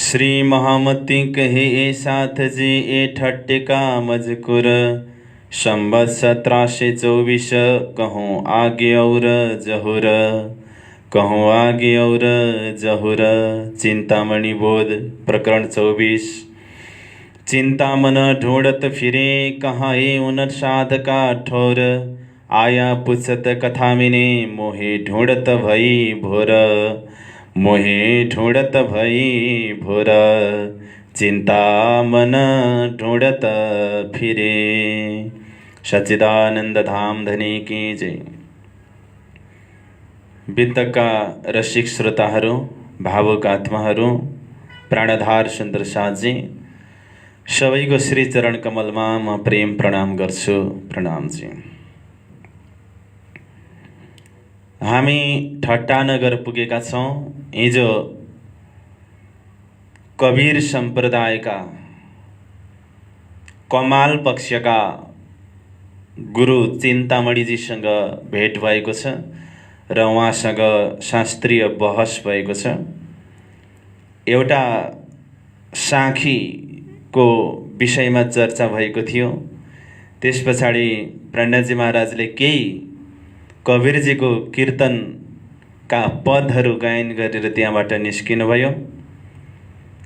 श्री महामती कहे ए साथ जी ए ठट्टिका मजकुर संबत 1724 कहूँ आगे और जहुर कहूँ आगे और जहुर। चिंतामणि बोध प्रकरण 24। चिंतामन ढूंढत फिरे कहाँ ए उन साधका ठोर आया पुछत कथा मिने मोहे ढूंढत भई भोर मोहे ढूंढत भई भोर। चिंता मन ढूंढत फिरे। सच्चिदानंद धाम धनी की जय। बितका रसिक श्रोताहरू, भावुक आत्माहरू, प्राणधार सुन्दर साथजी, सबैको श्री चरण कमलमा म प्रेम प्रणाम गर्छु। प्रणाम जी। हामी ठट्टा नगर पुगेका छौँ। हिजो कबीर सम्प्रदायका कमाल पक्षका गुरु चिन्तामणिजीसँग भेट भएको छ र उहाँसँग शास्त्रीय बहस भएको छ। एउटा साखीको विषयमा चर्चा भएको थियो। त्यस पछाडि प्रणजी महाराजले केही कबीरजीको कीर्तनका पदहरू गायन गरेर त्यहाँबाट निस्किनुभयो।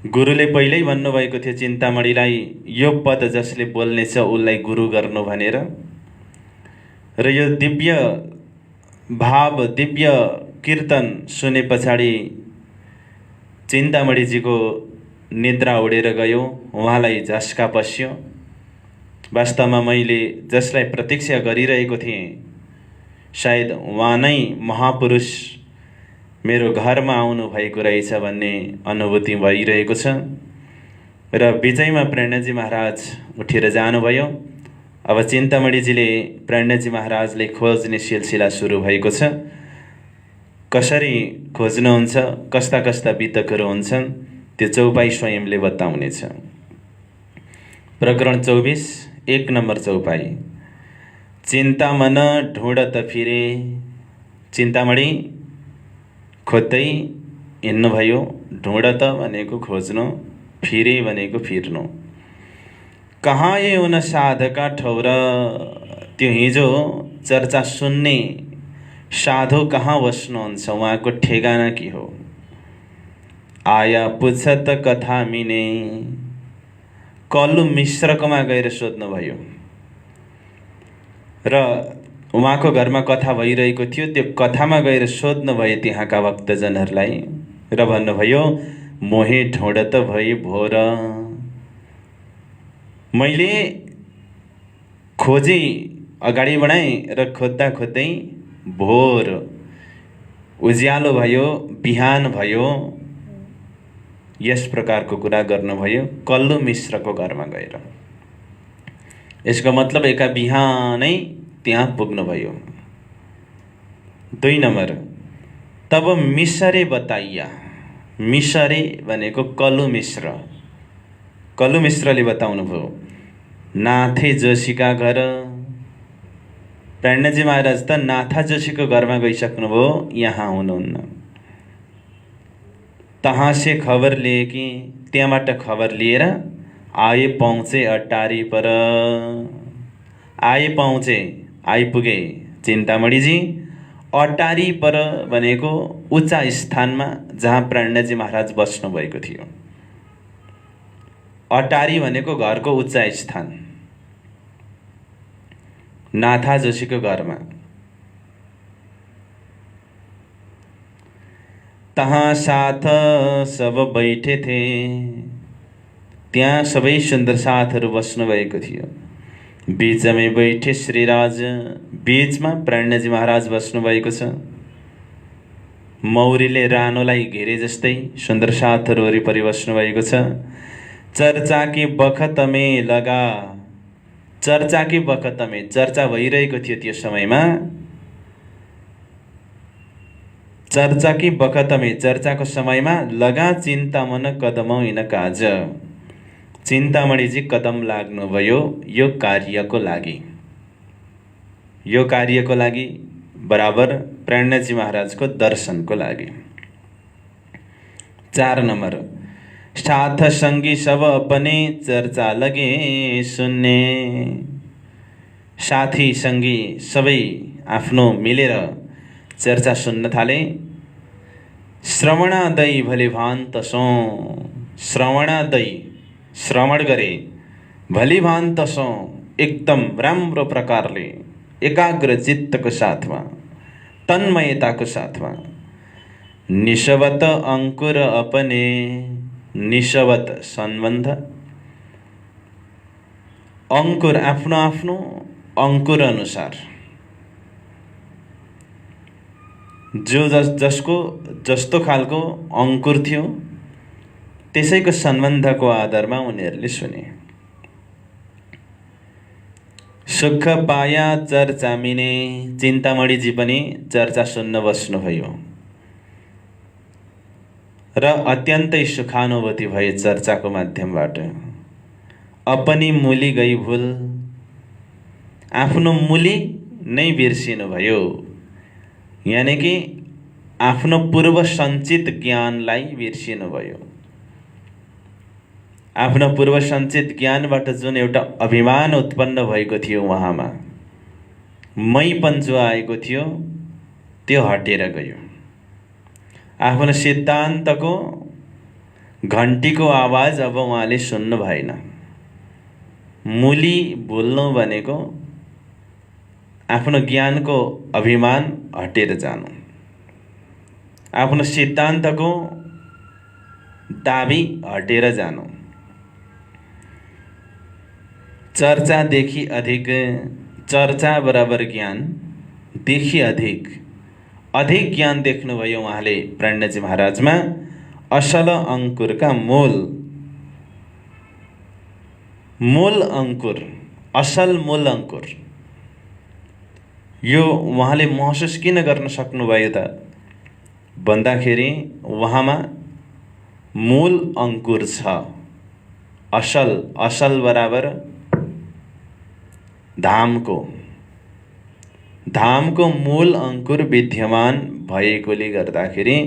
गुरुले पहिल्यै भन्नुभएको थियो चिन्तामणिलाई, यो पद जसले बोल्नेछ उसलाई गुरु गर्नु भनेर। र यो दिव्य भाव, दिव्य कीर्तन सुने पछाडि चिन्तामणिजीको निद्रा उडेर गयो, उहाँलाई झस्का पस्यो। वास्तवमा मैले जसलाई प्रतीक्षा गरिरहेको थिएँ, सायद उहाँ नै महापुरुष मेरो घरमा आउनु भएको रहेछ भन्ने अनुभूति भइरहेको छ। र बिचैमा प्रणजी महाराज उठेर जानुभयो। अब चिन्तामणिजीले प्रणजी महाराजले खोज्ने सिलसिला सुरु भएको छ। कसरी खोज्नुहुन्छ, कस्ता कस्ता बितकहरू हुन्छन्, त्यो चौपाई स्वयंले बताउनेछ। प्रकरण 24, 1 नम्बर चौपाई। चिन्तामन ढूंढत फिरे। चिन्तामणि खोज्दै हिँड्नुभयो। ढूंढत भनेको खोज्नु, फिरे भनेको फिर्नु। कहाँ ए उन साधका ठौर, त्यो हिजो चर्चा सुन्ने साधु कहाँ बस्नुहुन्छ, उहाँको ठेगाना के हो। आया पुछत कथा मिने, कल्लु मिश्रकोमा गएर सोध्नुभयो र उहाँको घरमा कथा भइरहेको थियो। त्यो कथामा गएर सोध्नुभयो त्यहाँका भक्तजनहरूलाई र भन्नुभयो, मोहे ढूंढत भई भोर। मैले खोजी अगाडि बढाएँ र खोज्दा खोज्दै भोर, उज्यालो भयो, बिहान भयो। यस प्रकारको कुरा गर्नुभयो कल्लु मिश्रको घरमा गएर। यसको मतलब एका बिहानै त्यहाँ पुग्नुभयो। 2 नम्बर। तब मिसरे बताइया। मिसरे भनेको कल्लु मिश्र। कल्लु मिश्रले बताउनुभयो, नाथे जोशीका घर। प्रणजी महाराज त नाथा जोशीको घरमा गइसक्नुभयो, यहाँ हुनुहुन्न। तहाँ से खबर लिए कि, त्यहाँबाट खबर लिएर आए पहुँचे अटारी पर। आए पहुँचे, आइपुगे चिन्तामणिजी अटारी पर भनेको उच्च स्थानमा जहाँ प्रणजी महाराज बस्नु भएको थियो। अटारी भनेको घरको उच्च स्थान। नाथा जोशीको घरमा। तहाँ साथ सब बैठे थे। त्यहाँ सबै सुन्दर साथहरू बस्नु भएको थियो। बीचमै बैठे श्रीराज, बीचमा प्रणजी महाराज बस्नु भएको छ। मौरीले रानोलाई घेरे जस्तै सुन्दर साथहरू वरिपरि बस्नु भएको छ। चर्चा के बखत में लगा। चर्चा के बखत में, चर्चा भइरहेको थियो त्यो समयमा। चर्चा के बखत में, चर्चाको समयमा लगा चिन्तामन कदमौ हिन काज। चिन्तामणिजी कदम लाग्नुभयो यो कार्यको लागि। यो कार्यको लागि बराबर प्रणजी महाराजको दर्शनको लागि। 4 नम्बर। साथ संगी सब अपने चर्चा लगे सुन्ने। साथी सङ्गी सबै आफ्नो मिलेर चर्चा सुन्न थाले। श्रवणादयी भले भान्त सौँ, श्रवणादयी श्रवण गरे भली भान्त सौँ, एकदम राम्रो प्रकारले एकाग्र चित्तको साथमा तन्मयताको साथमा। निशवत अंकुर अपने, निशवत सम्बन्ध, अंकुर आफ्नो आफ्नो अंकुर अनुसार जो जसको जस्तो खालको अंकुर थियो त्यसैको सम्बन्धको आधारमा उनीहरूले सुने। सुख पाया चर्चा मिने, चिन्तामणिजी पनि चर्चा सुन्न बस्नुभयो र अत्यन्तै सुखानुभूति भए चर्चाको माध्यमबाट। अपनी मूली गई भूल, आफ्नो मूली नै बिर्सिनु भयो, यानी कि आफ्नो पूर्व सञ्चित ज्ञानलाई बिर्सिनु भयो। आफ्नो पूर्व सञ्चित ज्ञानबाट जुन एउटा अभिमान उत्पन्न भएको थियो उहाँमा, मैपन जो आएको थियो त्यो हटेर गयो। आफ्नो सिद्धान्तको घन्टीको आवाज अब उहाँले सुन्नु भएन। मूली बोल्नु भनेको आफ्नो ज्ञानको अभिमान हटेर जानु, आफ्नो सिद्धान्तको दाबी हटेर जानु। चर्चादेखि अधिक, चर्चा बराबर ज्ञान देखि अधिक ज्ञान देख्नुभयो उहाँले प्राणजी महाराजमा। असल अंकुरका मूल अंकुर, असल मूल अंकुर यो उहाँले महसुस किन गर्न सक्नुभयो त भन्दाखेरि उहाँमा मूल अंकुर छ। असल बराबर धामको मूल अंकुर विद्यमान भएकोले गर्दाखेरि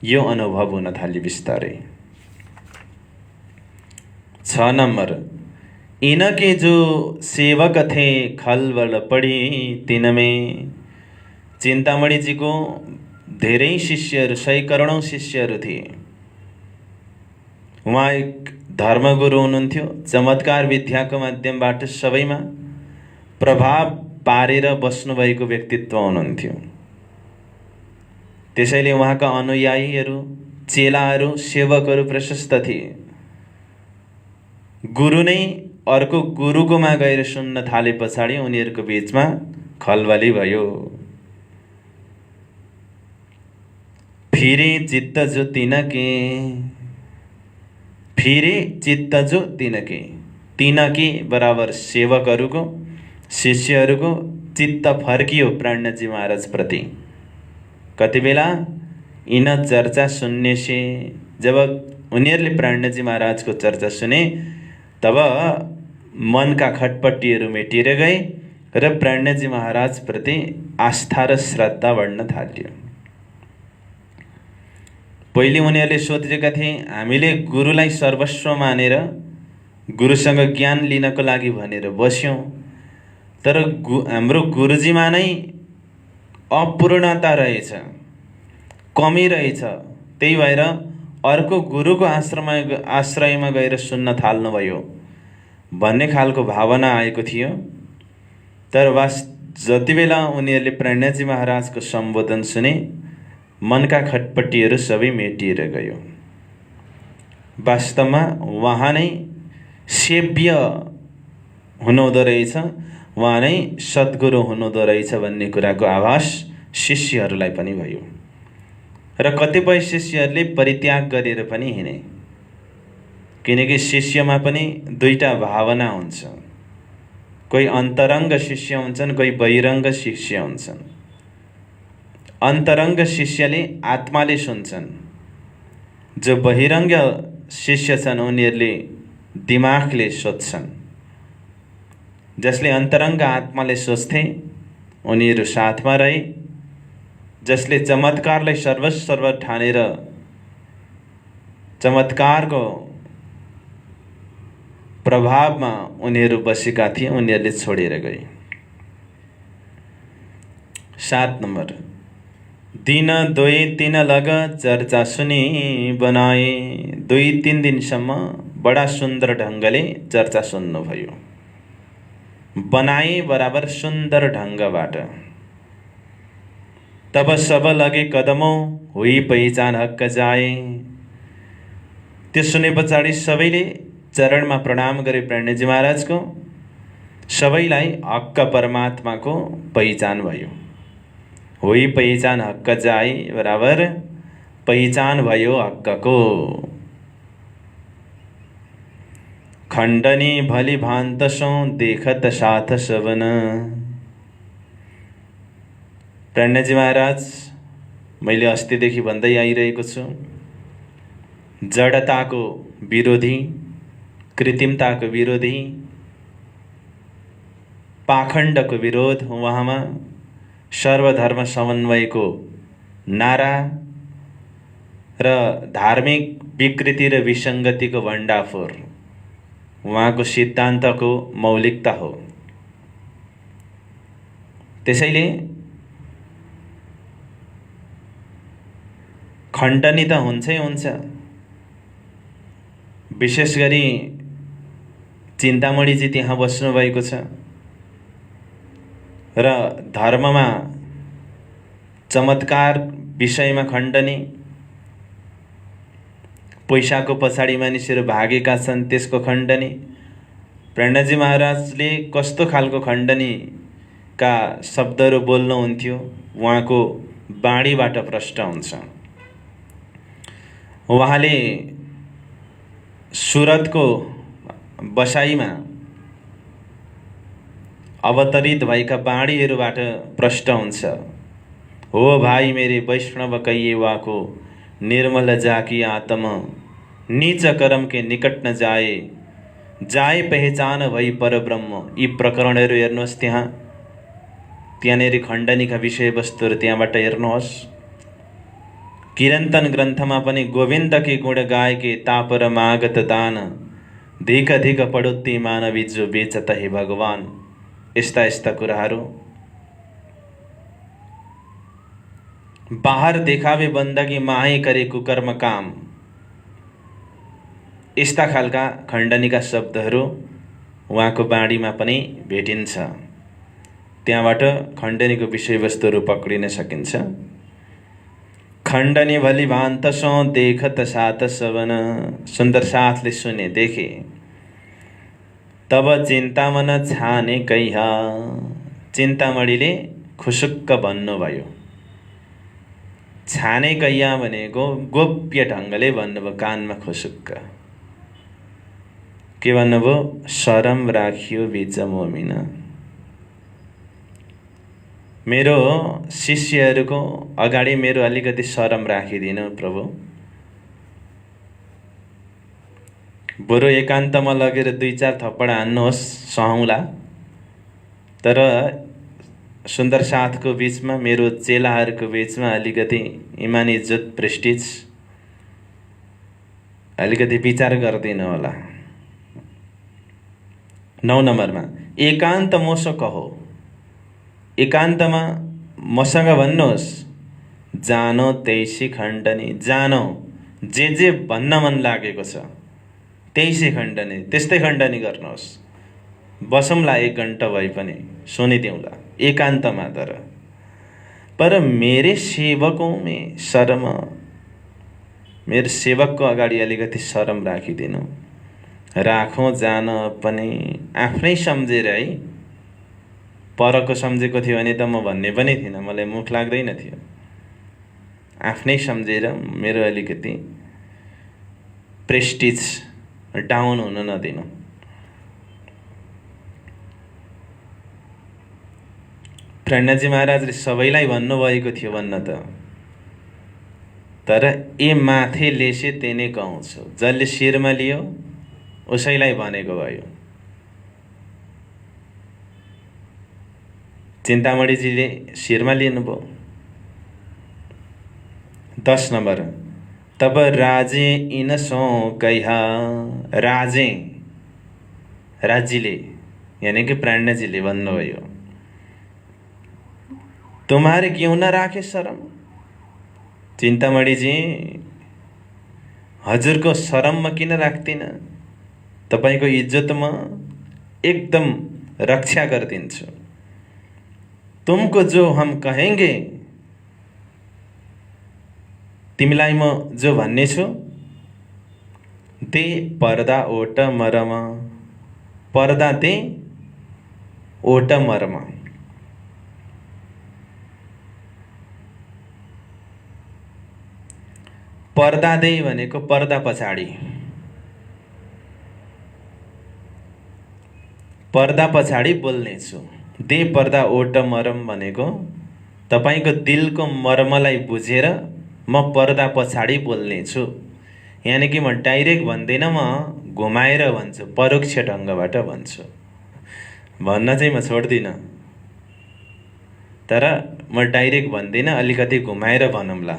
यो अनुभव हुन थाल्यो बिस्तारै। 6 नंबर, इनके जो सेवक थे खलबल पड़ी तिनमें। चिन्तामणि जी को धेरै शिष्यहरू, 100 करोडौं शिष्यहरू थिए। उहाँ एक धर्मगुरु हुनुहुन्थ्यो, चमत्कार विद्याको माध्यमबाट सबैमा प्रभाव पारेर बस्नुभएको व्यक्तित्व हुनुहुन्थ्यो। त्यसैले उहाँका अनुयायीहरू, चेलाहरू, सेवकहरू प्रशस्त थिए। गुरु नै अर्को गुरुकोमा गएर सुन्न थाले पछाडि उनीहरूको बीचमा खलबली भयो। फिरे चित्त जो तिनके, फिरे चित्त जो तिनके, तिनके बराबर सेवकहरूको, शिष्यहरूको चित्त फर्कियो प्राणजी महाराज प्रति। कति बेला इन चर्चा सुन्ने से, जब उनीहरूले प्राणजी महाराजको चर्चा सुने तब मनका खटपटीहरू मेटिएर गए र प्राणजी महाराज प्रति आस्था र श्रद्धा बढ्न थाल्यो। पहिले उनीहरूले सोचेका थिए हामीले गुरुलाई सर्वस्व मानेर गुरुसँग ज्ञान लिनको लागि भनेर बस्यौं, तर हाम्रो गुरुजीमा नै अपूर्णता रहेछ, कमी रहेछ। त्यही भएर अर्को गुरुको आश्रयमा गएर सुन्न थाल्नुभयो भन्ने खालको भावना आएको थियो। तर जति बेला उनीहरूले प्राणजी महाराजको सम्बोधन सुने, मनका खटपटीहरू सबै मेटिएर गयो। वास्तवमा उहाँ नै सेव्य हुनुहुँदो रहेछ, उहाँ नै सद्गुरु हुनुहुँदो रहेछ भन्ने कुराको आभास शिष्यहरूलाई पनि भयो। र कतिपय शिष्यहरूले परित्याग गरेर पनि हिँडे, किनकि शिष्यमा पनि दुईटा भावना हुन्छ। कोही अन्तरङ्ग शिष्य हुन्छन्, कोही बहिरङ्ग शिष्य हुन्छन्। अन्तरङ्ग शिष्यले आत्माले सुन्छन्, जो बहिरङ्ग शिष्य छन् उनीहरूले दिमागले सोच्छन्। जसले अन्तरङ्ग आत्माले सोच्थे उनीहरू साथमा रहे, जसले चमत्कारलाई सर्वस्व ठानेर चमत्कारको प्रभावमा उनीहरू बसेका थिए, उनीहरूले छोडेर गए। 7 नम्बर, दिन 2-3 लग चर्चा सुनि बनाए। 2-3 दिनसम्म बडा सुन्दर ढङ्गले चर्चा सुन्नुभयो। बनाए बराबर सुन्दर ढङ्गबाट। तब सब लगे कदमों हुई पहिचान हक्क जाए। त्यो सुने पछाडि सबैले चरणमा प्रणाम गरे प्रणयजी महाराजको। सबैलाई हक्क परमात्माको पहिचान भयो। हुई पहिचान हक्क जाए बराबर पहिचान भयो हक्कको। खण्डनी भली भान्तसौँ देखत साथ सबन। प्रणयजी महाराज, मैले अस्तिदेखि भन्दै आइरहेको छु, जडताको विरोधी, कृत्रिमताको विरोधी, पाखण्डको विरोध उहाँमा, सर्वधर्म समन्वयको नारा र धार्मिक विकृति र विसङ्गतिको भण्डाफोर उहाँको सिद्धान्तको मौलिकता हो। त्यसैले खण्डनी त हुन्छै हुन्छ। विशेष गरी चिन्तामणिजी त्यहाँ बस्नुभएको छ र धर्ममा चमत्कार विषयमा खण्डनी, पैसाको पछाडि मानिसहरू भागेका छन् त्यसको खण्डनी। प्रणयजी महाराजले कस्तो खालको खण्डनीका शब्दहरू बोल्नुहुन्थ्यो, उहाँको बाणीबाट प्रष्ट हुन्छ। उहाँले सुरतको बसाइमा अवतरित भएका बाणीहरूबाट प्रष्ट हुन्छ। हो भाइ मेरे वैष्णव कैयेवाको, निर्मल जाकी आत्म नीच कर्म के निकट न जाए, जाए पहचान भई परब्रह्म। यी प्रकरणहरू हेर्नुहोस्, त्यहाँनेरि खण्डनीका विषयवस्तुहरू त्यहाँबाट हेर्नुहोस्। किरन्तन ग्रन्थमा पनि गोविन्दके गुण गाएके तापर मागत दान, धिक धिक पडुत्ती मानवी जो बेचत हे भगवान। यस्ता यस्ता कुराहरू। बाहर देखावे बन्दगी माहे करे कुकर्म काम। यस्ता खालका खण्डनीका शब्दहरू उहाँको बाणीमा पनि भेटिन्छ। त्यहाँबाट खण्डनीको विषयवस्तुहरू पक्रिन सकिन्छ। खण्डनी भली भान्तसौँ देखत साथ सबन। सुन्दर साथले सुने, देखे। तब चिन्तामन छाने कैहा। चिन्तामणिले खुसुक्क भन्नुभयो। छाने कैया भनेको गोप्य ढङ्गले भन्नुभयो, कानमा खुसुक्क। के भन्नुभयो? शरम राखियो बीच मोमिन। मेरो शिष्यहरूको अगाडि मेरो अलिकति शरम राखिदिनु प्रभु। बरु एकान्तमा लगेर 2-4 थप्पड हान्नुहोस्, सहौँला। तर सुन्दर साथको बिचमा, मेरो चेलाहरूको बिचमा अलिकति इमान इज्जत प्रेस्टिज अलिकति विचार गरिदिनु होला। 9 नम्बरमा, एकान्त मोसो कहो। एकान्तमा मसँग भन्नुहोस्। जानो त्यैसी खण्डनी। जानो, जे भन्न मन लागेको छ त्यैसी खण्डनी, त्यस्तै खण्डनी गर्नुहोस्। बसौँला 1 घन्टा भए पनि, सुनिदिउँला एकान्तमा। तर मेरे सेवकों में शर्म, मेरो सेवकको अगाडि अलिकति शरम राखिदिनु। राखौँ जान पनि आफ्नै सम्झेर है। परको सम्झेको थियो भने त म भन्ने पनि थिइनँ, मलाई मुख लाग्दैन थियो। आफ्नै सम्झेर मेरो अलिकति प्रेस्टिज डाउन हुन नदिनु। प्रणयजी महाराजले सबैलाई भन्नुभएको थियो भन्न त, तर ए माथे लेसे तेने कहूँछु। जसले शिरमा लियो उसैलाई भनेको भयो। चिन्तामणिजीले शिरमा लिनुभयो। 10 नम्बर, तब राजे इनसों कहा। राजे राज्यले यानी कि प्राणजीले भन्नुभयो, तुम्हारे क्यों न राखे शरम। चिन्तामणिजी, हजुरको शरम म किन राख्दिन, तपाईको इज्जत म एकदम रक्षा गरिदिन्छु। तुमको जो हम कहेंगे, तिमीलाई म जो भन्ने छु, दे पर्दा ओट मरम। पर्दा दे ओट मरम। पर्दा दे भनेको पर्दा पछाडि, पर्दा पछाडि बोल्नेछु। दे पर्दा ओट मरम भनेको तपाईको दिलको मर्मलाई बुझेर म पर्दा पछाडि बोल्नेछु। यानी कि म डाइरेक्ट भन्दैन, म घुमाएर भन्छु, परोक्ष ढङ्गबाट भन्छु। भन्न चाहिँ म छोड्दिन, तर म डाइरेक्ट भन्दिन, अलिकति घुमाएर भनौँला,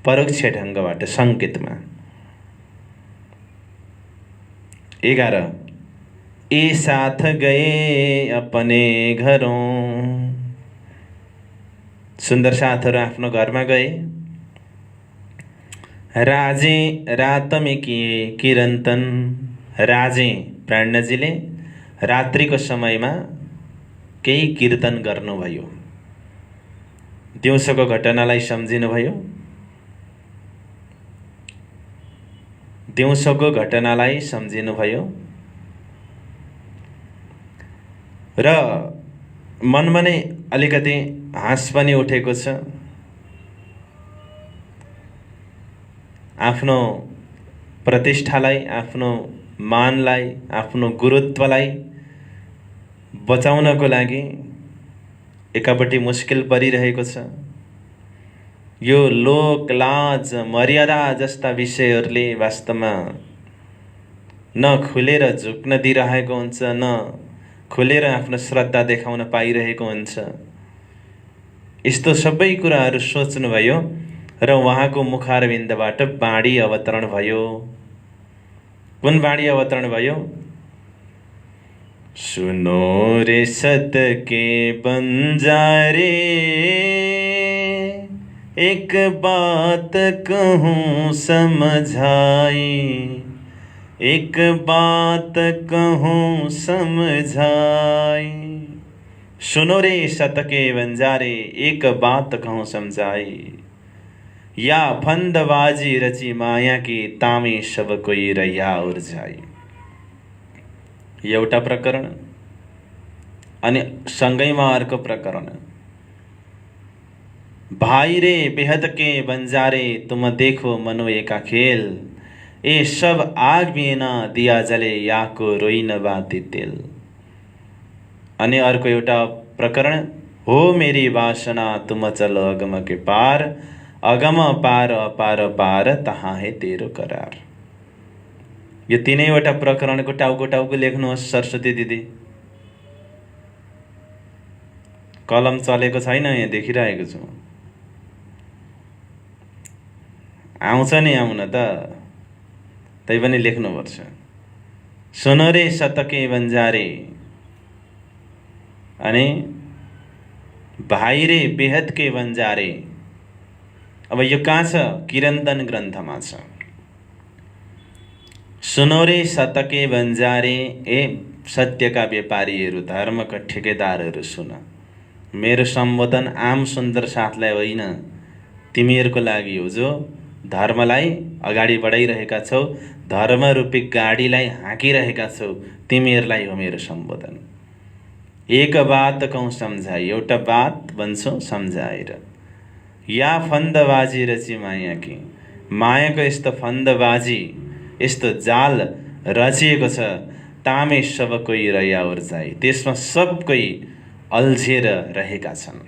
परोक्ष ढङ्गबाट, सङ्केतमा। 11 ए साथ गए अपने घरों। सुन्दर साथहरू आफ्नो घरमा गए। राजे रात में किए किरन्तन। राजे प्राणजीले रात्रिको समयमा केही कीर्तन गर्नुभयो। दिउँसोको घटनालाई सम्झिनुभयो। दिउँसोको घटनालाई सम्झिनुभयो र मनमा नै अलिकति हाँस पनि उठेको छ। आफ्नो प्रतिष्ठालाई, आफ्नो मानलाई, आफ्नो गुरुत्वलाई बचाउनको लागि एकापट्टि मुस्किल परिरहेको छ। यो लोक, लाज, मर्यादा जस्ता विषयहरूले वास्तवमा न खुलेर झुक्न दिइरहेको हुन्छ, न खुलेर आफ्नो श्रद्धा देखाउन पाइरहेको हुन्छ। यस्तो सबै कुराहरू सोच्नुभयो र उहाँको मुखारविन्दबाट बाणी अवतरण भयो। कुन बाणी अवतरण भयो? सुनो रे सत के बंजारे, एक बात कहूँ समझाई। एक बात कहूँ समझाई। सुनो रे सत के बंजारे, एक बात कहूँ समझाई। या फंदबाजी रची माया की, तामी सब कोई रैया उर्जाई। एउटा प्रकरण अनि सँगैमा अर्को प्रकरण। भाई रे बेहद के बंजारे, तुम देखो मनोए का खेल। ए सब आग में न दिया जले, याको रोई न बाती तेल। अनि अर्को एउटा प्रकरण। हो मेरी वासना तुम चलो अगम के पार, अगम पार अपार पार, तहाँ है तेरो करार। यो तीनैवटा प्रकरणको टाउको टाउको लेख्नुहोस् सरस्वती दिदी। कलम चलेको छैन, यहाँ देखिरहेको छु। आउँछ नि, आउन त, तै पनि लेख्नुपर्छ। सुनो रे सतके बन्जारे, अनि भाइ रे बेहद के बन्जारे। अब यो कहाँ छ? किरन्तन ग्रन्थमा छ। सुनो रे सतके बन्जारे, ए सत्यका व्यापारीहरू, धर्मका ठेकेदारहरू, सुन। मेरो सम्बोधन आम सुन्दर साथलाई होइन, तिमीहरूको लागि हो जो धर्मलाई अगाडि बढाइरहेका छौ, धर्मरूपी गाडीलाई हाँकिरहेका छौ, तिमीहरूलाई हो मेरो सम्बोधन। एक बात कहूँ सम्झाई, एउटा बात भन्छु सम्झाएर। या फन्दबाजी रची माया की, मायाको यस्तो फन्दबाजी, यस्तो जाल रचिएको छ, तामे सब कोही रया उर्जाई, त्यसमा सब कोही अल्झेर रहेका छन्।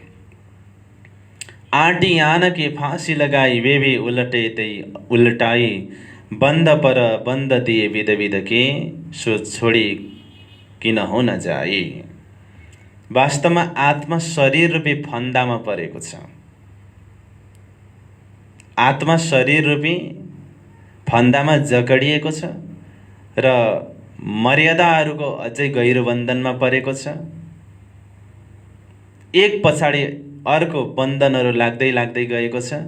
आटी आन के फाँसी लगाई, वे उलटे तै उल्टाई, बन्द पर बन्द दिए विध विध के, सो छोडी किन हो न जाई। वास्तवमा आत्मा शरीर रूपी फन्दामा परेको छ। आत्मा शरीर रूपी फन्दामा जकडिएको छ र मर्यादाहरूको अझै गहिरो बन्धनमा परेको छ। एक पछाडि अर्को बन्धनहरू लाग्दै लाग्दै गएको छ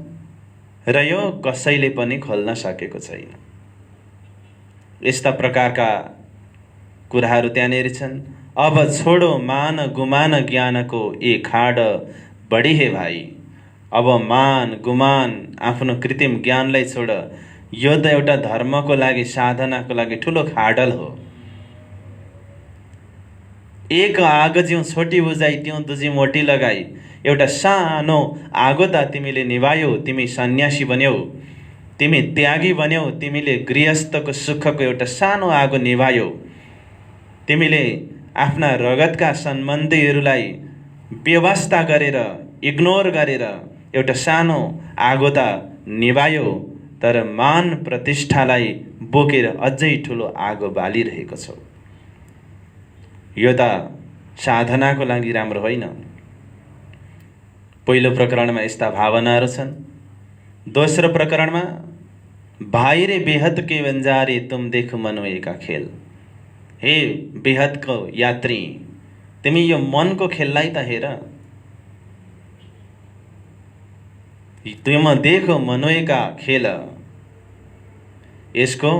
र यो कसैले पनि खोल्न सकेको छैन। यस्ता प्रकारका कुराहरू त्यहाँनिर छन्। अब छोडो मान गुमान ज्ञानको ए खाड बढी हे भाइ। अब मान गुमान आफ्नो कृत्रिम ज्ञानलाई छोड। यो त एउटा धर्मको लागि साधनाको लागि ठुलो खाडल हो। एक आगो जिउँ छोटी बुझाइ त्यों दुजी मोटी लगाई। एउटा सानो आगो त तिमीले निभायौ, तिमी सन्यासी बन्यौ, तिमी त्यागी बन्यौ, तिमीले गृहस्थको सुखको एउटा सानो आगो निभायौ, तिमीले आफ्ना रगतका सम्बन्धीहरूलाई व्यवस्था गरेर इग्नोर गरेर एउटा सानो आगो त निभायौ, तर मान प्रतिष्ठालाई बोकेर अझै ठुलो आगो बालिरहेको छौ। यो त साधनाको लागि राम्रो होइन। पहिलो प्रकरणमा यस्ता भावनाहरू छन्। दोस्रो प्रकरणमा भाइ रे बेहद के बन्जारे तुम देख मनोए का खेल। हे बेहदको यात्री, तिमी यो मनको खेललाई त हेर। तुम देखो मनोए का खेल। यसको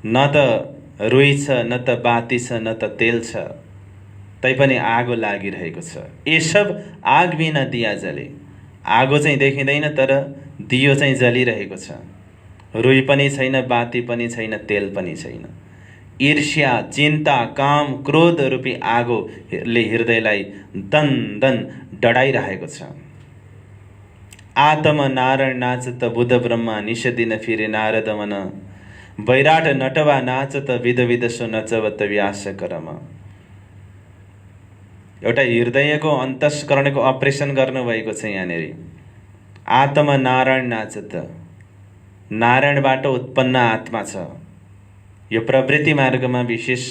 न त रुई छ, न त बाती छ, न त तेल छ, तैपनि आगो लागिरहेको छ। ये सब आग बिना दिया जले। आगो चाहिँ देखिँदैन तर दियो चाहिँ जलिरहेको छ। रुई पनि छैन, बाती पनि छैन, तेल पनि छैन। ईर्ष्या, चिन्ता, काम, क्रोध रूपी आगोले हृदयलाई दन दन डढाइरहेको छ। आत्म नारायण नाचत बुध ब्रह्मा निषदिन फिरे नारद मन। बैराट नटवा नाचत विध विध सो नचवत व्यास करम। एउटा हृदयको अन्तस्करणको अपरेसन गर्नुभएको छ यहाँनिर। आत्म नारायण नाचत, नारायणबाट उत्पन्न आत्मा छ। यो प्रवृत्ति मार्गमा विशेष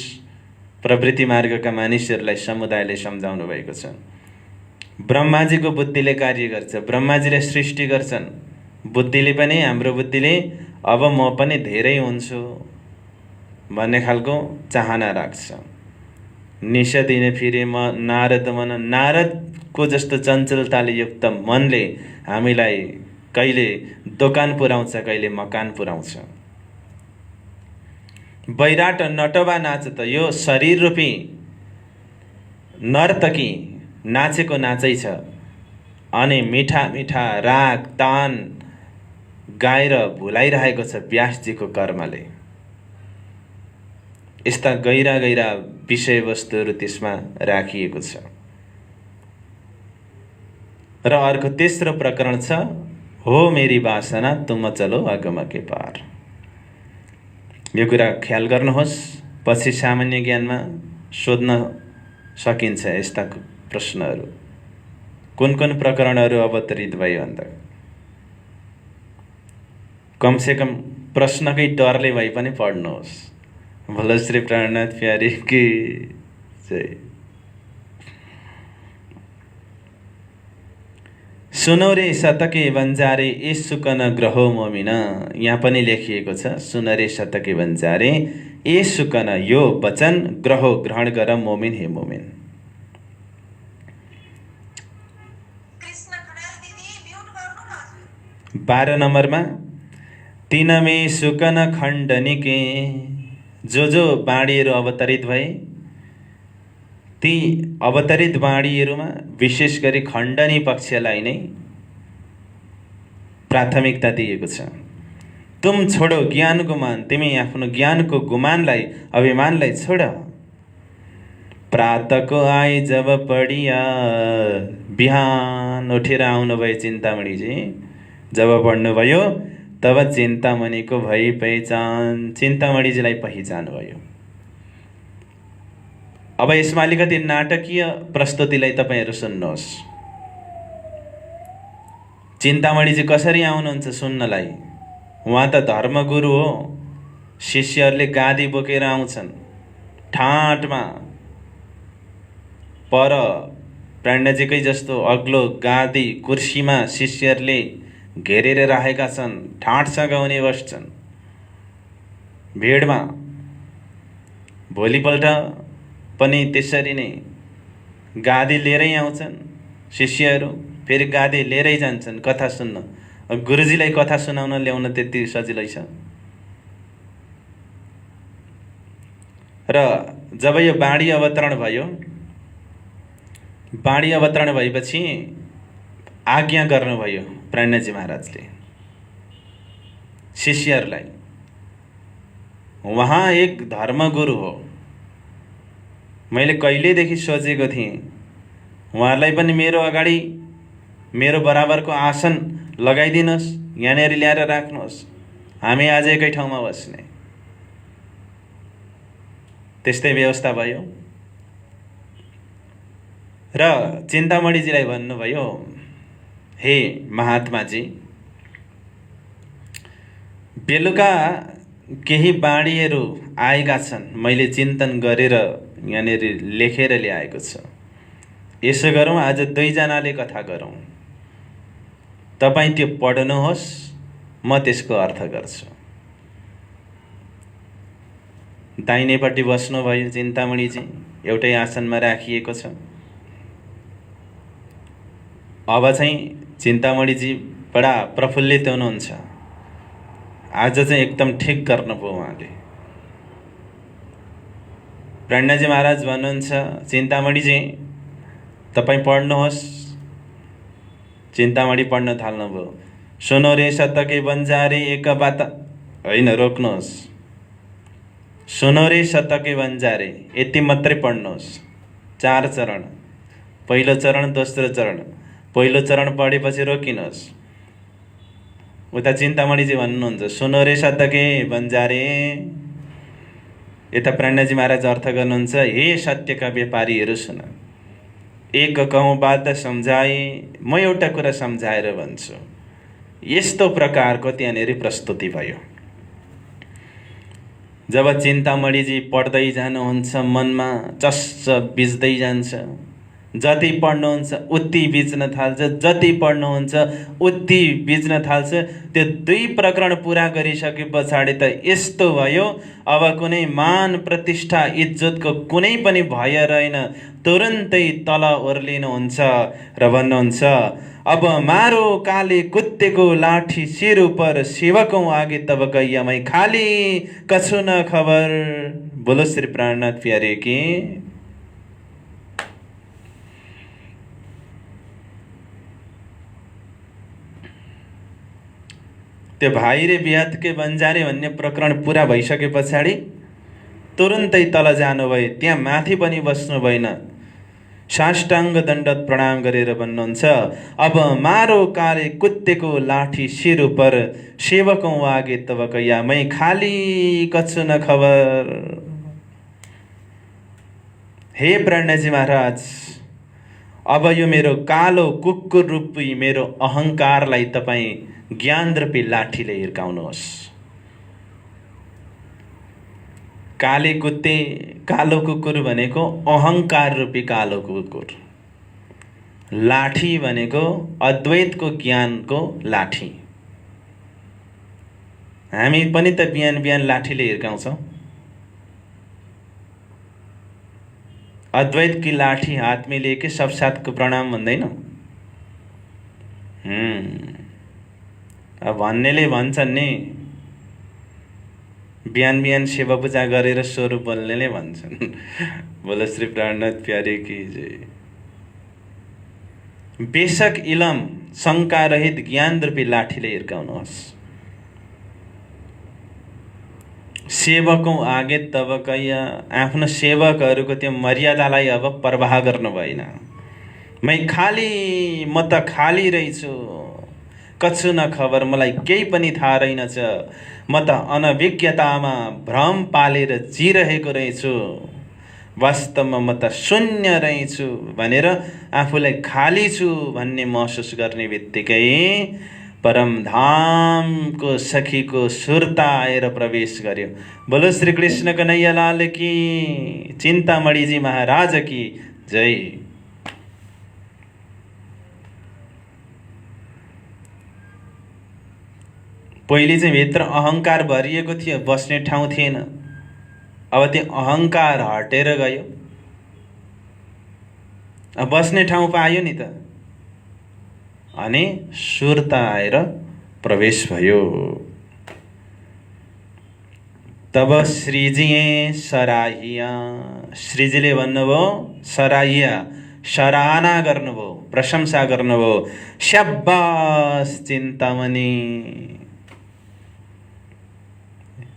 प्रवृत्ति मार्गका मानिसहरूलाई समुदायले सम्झाउनु भएको छ। ब्रह्माजीको बुद्धिले कार्य गर्छ। ब्रह्माजीले सृष्टि गर्छन्। बुद्धिले पनि, हाम्रो बुद्धिले अब म पनि धेरै हुन्छु भन्ने खालको चाहना राख्छ। निषदिन फिरे म नारद मन। नारदको जस्तो चञ्चलताले युक्त मनले हामीलाई कहिले दोकान पुर्याउँछ, कहिले मकान पुर्याउँछ। बैराट नटवा नाचत, यो शरीर रूपी नर्तकी नाचेको नाचै छ अनि मिठा मिठा राग तान गाएर भुलाइरहेको छ व्यासजीको कर्मले। यस्ता गहिरा गहिरा विषयवस्तुहरू त्यसमा राखिएको छ। र अर्को तेस्रो प्रकरण छ, हो मेरी वासना तुम चलो अगम के पार। यो कुरा ख्याल गर्नुहोस्। पछि सामान्य ज्ञानमा सोध्न सकिन्छ यस्ता प्रश्नहरू। कुन कुन प्रकरणहरू अवतरित भयो भन्दा कमसेकम प्रश्नकै डरले भए पनि पढ्नुहोस्। भोलो श्री प्राणनाथ प्यारी की जय। सुनो रे शतके बन्जारे ए सुकन ग्रहो मोमिन। यहाँ पनि लेखिएको छ, सुन रे शतके बन्जारे ए सुकन, यो वचन ग्रहो ग्रहण गर मोमिन हे मोमिन। 12 नम्बरमा तिनमे सुकन खण्डनिके, जो बाणीहरू अवतरित भए ती अवतरित बाणीहरूमा विशेष गरी खण्डनी पक्षलाई नै प्राथमिकता दिएको छ। तुम छोडो ज्ञान गुमान, तिमी आफ्नो ज्ञानको गुमानलाई अभिमानलाई छोड। प्रातको आए जब पढिया, बिहान उठेर आउनुभयो चिन्तामणिजी। जब पढ्नुभयो तब चिन्तामणिको भई पहिचान, चिन्तामणिजीलाई पहिचान भयो। अब यसमा अलिकति नाटकीय प्रस्तुतिलाई तपाईहरु सुन्नुहोस्। चिन्तामणिजी कसरी आउनुहुन्छ सुन्नलाई? उहाँ त धर्मगुरु हो। शिष्यहरूले गादी बोकेर आउँछन् ठाटमा। पर प्राणजीकै जस्तो अग्लो गादी कुर्सीमा शिष्यहरूले घेरेर राखेका छन्, ठाँटसँग उनी बस्छन् भिडमा। भोलिपल्ट पनि त्यसरी नै गादी लिएरै आउँछन् शिष्यहरू, फेरि गादी लिएरै जान्छन् कथा सुन्न। गुरुजीलाई कथा सुनाउन ल्याउन त्यति सजिलै छ। र जब यो बाणी अवतरण भयो, बाणी अवतरण भएपछि आज्ञा गर्नुभयो प्राणजी महाराजले शिष्यहरूलाई। उहाँ एक धर्मगुरु हो। मैले कहिलेदेखि सोचेको थिएँ उहाँहरूलाई पनि मेरो अगाडि मेरो बराबरको आसन लगाइदिनुहोस्, यहाँनिर ल्याएर राख्नुहोस्, हामी आज एकै ठाउँमा बस्ने। त्यस्तै व्यवस्था भयो। र चिन्तामणिजीलाई भन्नुभयो, हे महात्माजी, बेलुका केही बाणीहरू आएका छन्, मैले चिन्तन गरेर यहाँनिर लेखेर ल्याएको छु। यसो गरौँ, आज दुईजनाले कथा गरौँ। तपाईँ त्यो पढ्नुहोस्, म त्यसको अर्थ गर्छु। दाहिनेपट्टि बस्नुभयो चिन्तामणिजी, एउटै आसनमा राखिएको छ। अब चाहिँ चिन्तामणिजी बडा प्रफुल्लित हुनुहुन्छ। आज चाहिँ एकदम ठिक गर्नुभयो उहाँले। प्राणजी महाराज भन्नुहुन्छ, चिन्तामणिजी तपाईँ पढ्नुहोस्। चिन्तामणि पढ्न थाल्नुभयो। सुनो रे सतके बन्जारे एक बात, होइन रोक्नुहोस्। सुनो रे सतके बन्जारे यति मात्रै पढ्नुहोस्। 4 चरण, पहिलो चरण दोस्रो चरण। पहिलो चरण पढेपछि रोकिनुहोस्। उता चिन्तामणिजी भन्नुहुन्छ, सुनो रे सतके बन्जारे। यता प्राणजी महाराज अर्थ गर्नुहुन्छ, हे सत्यका व्यापारीहरू सुन, एक कहूँ बात सम्झाए, म एउटा कुरा सम्झाएर भन्छु। यस्तो प्रकारको त्यहाँनिर प्रस्तुति भयो। जब चिन्तामणिजी पढ्दै जानुहुन्छ, मनमा चस्स बिज्दै जान्छ। जति पढ्नुहुन्छ उति बिज्न थाल्छ, जति पढ्नुहुन्छ उति बिज्न थाल्छ। त्यो 2 प्रकरण पुरा गरिसके पछाडि त यस्तो भयो, अब कुनै मान प्रतिष्ठा इज्जतको कुनै पनि भय रहेन। तुरुन्तै तल ओर्लिनुहुन्छ र भन्नुहुन्छ, अब मारो काले कुत्तेको लाठी सिर उपर, सेवकौँ आगे तब गैयामै खाली, कछु न खबर। बोलो श्री प्राणनाथ प्यारे की। त्यो भाइ रे बिहातके बन्जारे भन्ने प्रकरण पुरा भइसके पछाडि तुरुन्तै तल जानुभयो। त्यहाँ माथि पनि बस्नु भएन। साष्टाङ्ग दण्डवत प्रणाम गरेर भन्नुहुन्छ, अब मारो काले कुत्तेको लाठी सिर उपर, सेवकौँ आगे तब कैयामै खाली, कछु न खबर। हे प्राणजी महाराज, अब यो मेरो कालो कुकुर रूपी मेरो अहङ्कारलाई तपाईँ ज्ञान रूपी लाठीले हिर्काउनुहोस्। काले कुत्ते कालो कुकुर भनेको अहङ्कार रूपी कालो कुकुर, लाठी भनेको अद्वैतको ज्ञानको लाठी। हामी पनि त बिहान बिहान लाठीले हिर्काउँछौँ। अद्वैत की लाठी हाथ में लेके सब साथ को प्रणाम भन्दैन। अब भन्नेले भन्छन् नि, बिहान बिहान सेवा पूजा गरेर स्वरूप बोल्नेले भन्छन्। बोलो श्री प्राणनाथ प्यारे की जय। बेशक इलम शङ्का रहित ज्ञान रूपी लाठीले हिर्काउनुहोस्। सेवकौँ आगे तब कैया, आफ्नो सेवकहरूको त्यो मर्यादालाई अब प्रवाह गर्नु भएन। मै खाली, म त खाली रहेछु, कछु न खबर, मलाई केही पनि थाहा रहेनछ, म त अनभिज्ञतामा भ्रम पालेर जिरहेको रहेछु, वास्तवमा म त शून्य रहेछु भनेर आफूलाई खाली छु भन्ने महसुस गर्ने बित्तिकै परमधामको सखीको सुरता आएर प्रवेश गर्यो। बोलो श्री कृष्ण कन्हैया लाल की, चिन्तामणिजी महाराज की जय। पहिले चाहिँ भित्र अहङ्कार भरिएको थियो, बस्ने ठाउँ थिएन। अब त्यो अहङ्कार हटेर गयो, अब बस्ने ठाउँ पायो नि त। अनि सुरता आएर प्रवेश भयो। तब श्रीजिए सराहिया, श्रीजीले भन्नुभयो सराहिया, सराहना गर्नुभयो, प्रशंसा गर्नुभयो। स्याबास चिन्तामणि,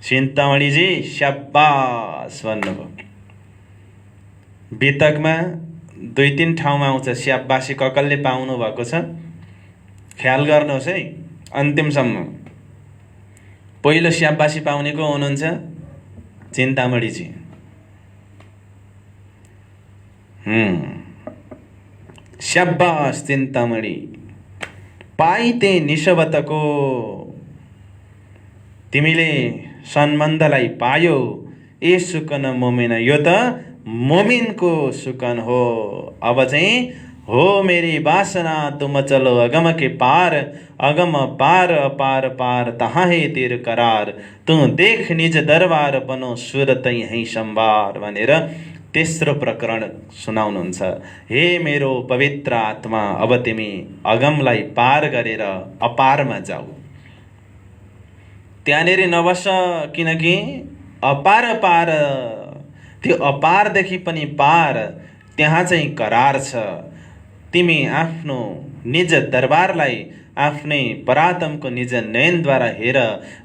चिन्तामणिजी स्याबास भन्नुभयो। वितकमा 2-3 ठाउँमा आउँछ स्याबासी ककलले पाउनु भएको छ, ख्याल गर्नुहोस् है अन्तिमसम्म। पहिलो स्याबासी पाउने को हुनुहुन्छ? चिन्तामणिजी। स्याबास चिन्तामणि, पाइते निशबतको, तिमीले सम्बन्धलाई पायो। ए सुकन मोमिन, यो त मोमिनको सुकन हो। अब चाहिँ हो मेरी वासना तुम चलो अगम के पार, अगम पार अपार पार तहाँ है तेर करार, तू देख निज दरबार बनो सुरत यही सम्भार भनेर तेस्रो प्रकरण सुनाउनुहुन्छ। हे मेरो पवित्र आत्मा, अब तिमी अगमलाई पार गरेर अपारमा जाऊ। त्यहाँनेरि नबस, किनकि अपार पार, त्यो अपारदेखि पनि पार, त्यहाँ चाहिँ करार छ। तिमी आफ्नो निज दरबारलाई आफ्नै परात्मको निज नयनद्वारा हेर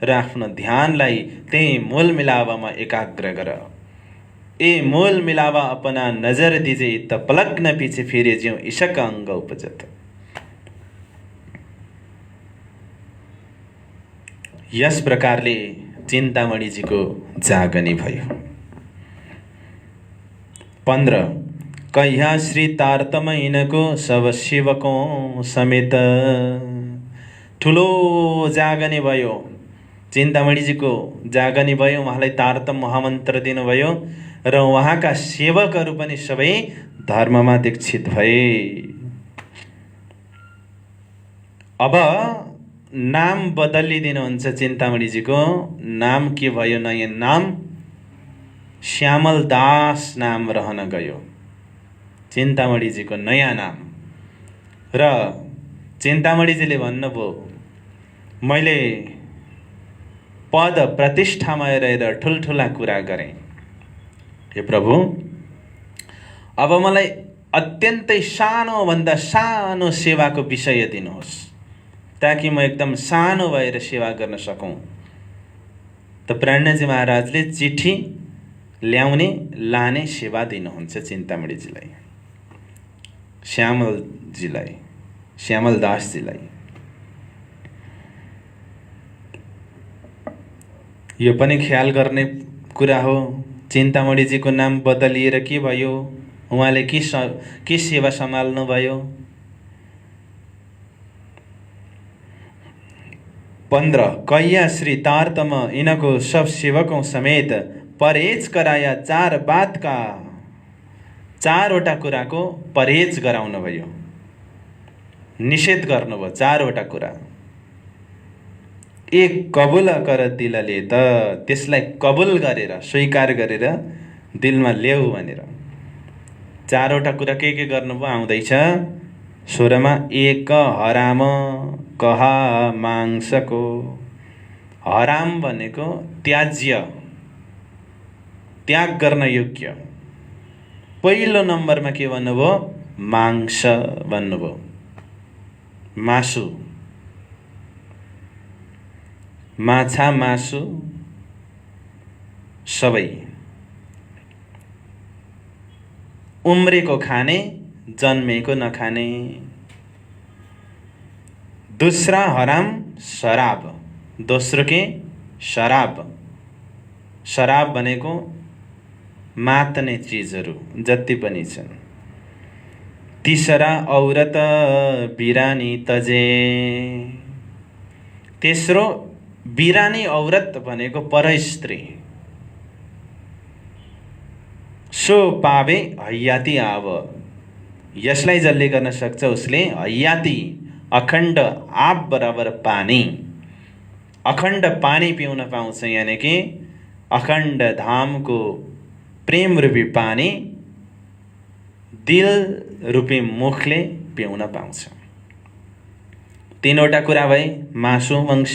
र आफ्नो ध्यानलाई त्यही मूल मिलावामा एकाग्र गर। ए मूल मिलावा अपना नजर दिजे त पलक न पीछे फिरे ज्यों इशक अंग उपजत। यस प्रकारले चिन्तामणिजीको जागनी भयो। 15 कह्या श्री तारतम यिनको सब शिवकों समेत, ठुलो जागनी भयो। चिन्तामणिजीको जागनी भयो, उहाँलाई तारतम महामन्त्र दिनुभयो र उहाँका सेवकहरू पनि सबै धर्ममा दीक्षित भए। अब नाम बदलिदिनुहुन्छ चिन्तामणिजीको। नाम के भयो? नयाँ नाम श्यामल दास नाम रहन गयो, चिन्तामणिजीको नयाँ नाम। र चिन्तामणिजीले भन्नुभयो, मैले पद प्रतिष्ठामा रहेर ठुल्ठुला कुरा गरेँ। हे प्रभु, अब मलाई अत्यन्तै सानोभन्दा सानो सेवाको विषय दिनुहोस्, ताकि म एकदम सानो भएर सेवा गर्न सकौँ। त प्राणजी महाराजले चिठी ल्याउने लाने सेवा दिनुहुन्छ चिन्तामणिजीलाई, श्यामलजीलाई, श्यामलदासजीलाई। यो पनि ख्याल गर्ने कुरा हो। चिन्तामणिजीको नाम बदलिएर के भयो? उहाँले के सेवा सम्हाल्नु भयो? 15 कह्या श्री तारतम इनको सब सेवकों समेत परहेज कराया 4 बात का, 4वटा कुराको परहेज गराउनु भयो, निषेध गर्नुभयो 4वटा कुरा। एक कबुल कर दिलले, त त्यसलाई कबुल गरेर स्वीकार गरेर दिलमा ल्याऊ भनेर 4वटा कुरा के गर्नुभयो? आउँदैछ 16मा। एक हराम कहा मांसको, हराम भनेको त्याज्य, त्याग गर्न योग्य। पहिलो नम्बरमा के भन्नुभयो? मांस भन्नुभयो, मासु, माछा मासु सबै उम्रेको खाने, जन्मेको नखाने। दूसरा हराम शराब, दोस्रो के शराब, शराब भनेको मात्ने चिजहरू जति पनि छन्। तीसरा औरत बिरानी तजे, तेस्रो बिरानी औरत भनेको परस्त्री। सो पावे हयाती आव, यसलाई जसले गर्न सक्छ उसले हयाती, अखण्ड आप बराबर पानी, अखण्ड पानी पिउन पाउँछ, यानि कि अखण्ड धामको प्रेम रूपी पानी दिल रूपी मुखले पिउन पाउँछ। तीनवटा कुरा भए, मासु मांस,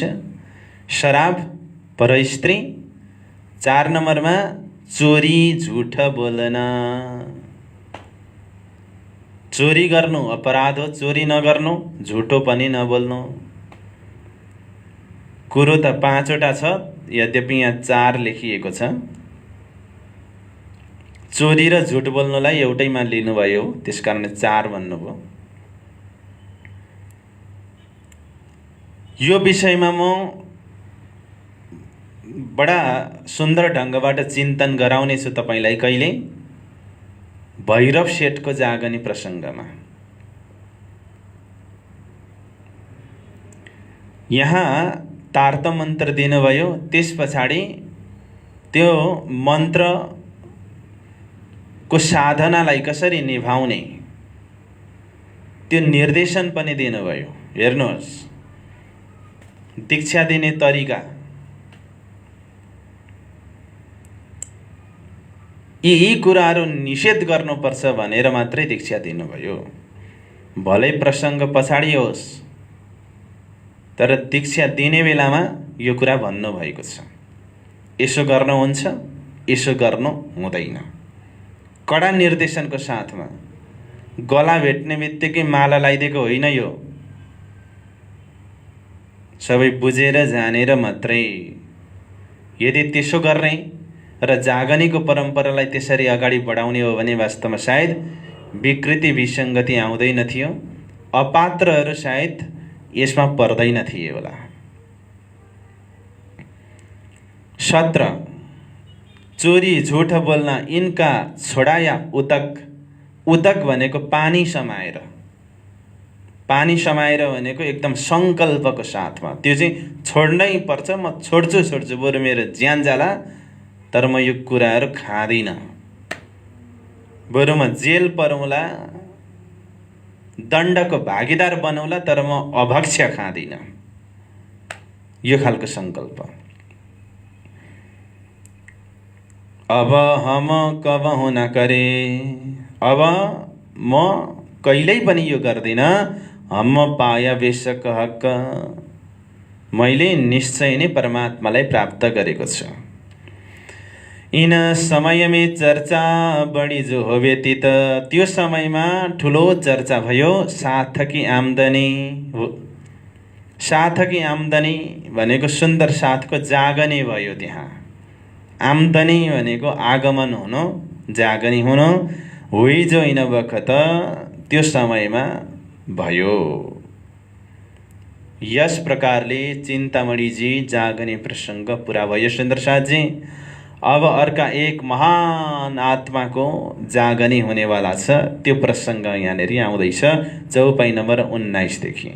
शराब, परस्त्री। 4 नम्बरमा चोरी झुठ बोल्न। चोरी गर्नु अपराध हो, चोरी नगर्नु, झुटो पनि नबोल्नु। कुरो त 5वटा छ, यद्यपि यहाँ 4 लेखिएको छ। चोरी र झुट बोल्नुलाई एउटैमा लिनुभयो, त्यसकारण 4 भन्नुभयो। यो विषयमा म बडा सुन्दर ढङ्गबाट चिन्तन गराउने छु तपाईलाई कहिले, भैरव सेठको जागनी प्रसङ्गमा। यहाँ तार्त मन्त्र दिनुभयो, त्यस पछाडि त्यो मन्त्रको साधनालाई कसरी निभाउने त्यो निर्देशन पनि दिनुभयो। हेर्नुहोस्, दीक्षा दिने तरिका। यी कुराहरू निषेध गर्नुपर्छ भनेर मात्रै दीक्षा दिनुभयो। भलै प्रसङ्ग पछाडि होस्, तर दीक्षा दिने बेलामा यो कुरा भन्नुभएको छ। यसो गर्नुहुन्छ, यसो गर्नु हुँदैन। कडा निर्देशनको साथमा। गला भेट्ने बित्तिकै माला लगाइदिएको होइन यो। सबै बुझेर जानेर मात्रै। यदि त्यसो गर्ने र जागनीको परम्परालाई त्यसरी अगाडि बढाउने हो भने वास्तवमा सायद विकृति विसङ्गति आउँदैन थियो, अपात्रहरू सायद यसमा पर्दैन थिए होला। 17 चोरी झुठ बोल्न इनका छोडाया उदक। उदक भनेको पानी समाएर। पानी समाएर भनेको एकदम सङ्कल्पको साथमा। त्यो चाहिँ छोड्नै पर्छ, म छोड्छु बरु मेरो ज्यान जाला, तर म यो कुराहरू खाँदिनँ। बरु म जेल परौँला, दण्डको भागीदार बनौला, तर म अभक्ष्य खाँदिनँ। यो खालको सङ्कल्प। अब हम कबहुँ न करे। अब म कहिल्यै पनि यो गर्दिनँ। हम पाया बेशक हक। मैले निश्चय नै परमात्मालाई प्राप्त गरेको छु। इन समयमे चर्चा बढी जो हो व्यतीत। त्यो समयमा ठुलो चर्चा भयो। साथकी आम्दानी। साथकी आम्दानी भनेको सुन्दर साथको जागनी भयो त्यहाँ। आम्दानी भनेको आगमन हुनु, जागनी हुनु। हुइजो इन बखत त्यो समयमा भयो। यस प्रकारले चिन्तामणिजी जागने प्रसङ्ग पुरा भयो। सुन्दरसाथजी, अब अर्का एक महान आत्माको जागनी हुनेवाला छ। त्यो प्रसङ्ग यहाँनिर आउँदैछ चौपाई नम्बर 19 देखि।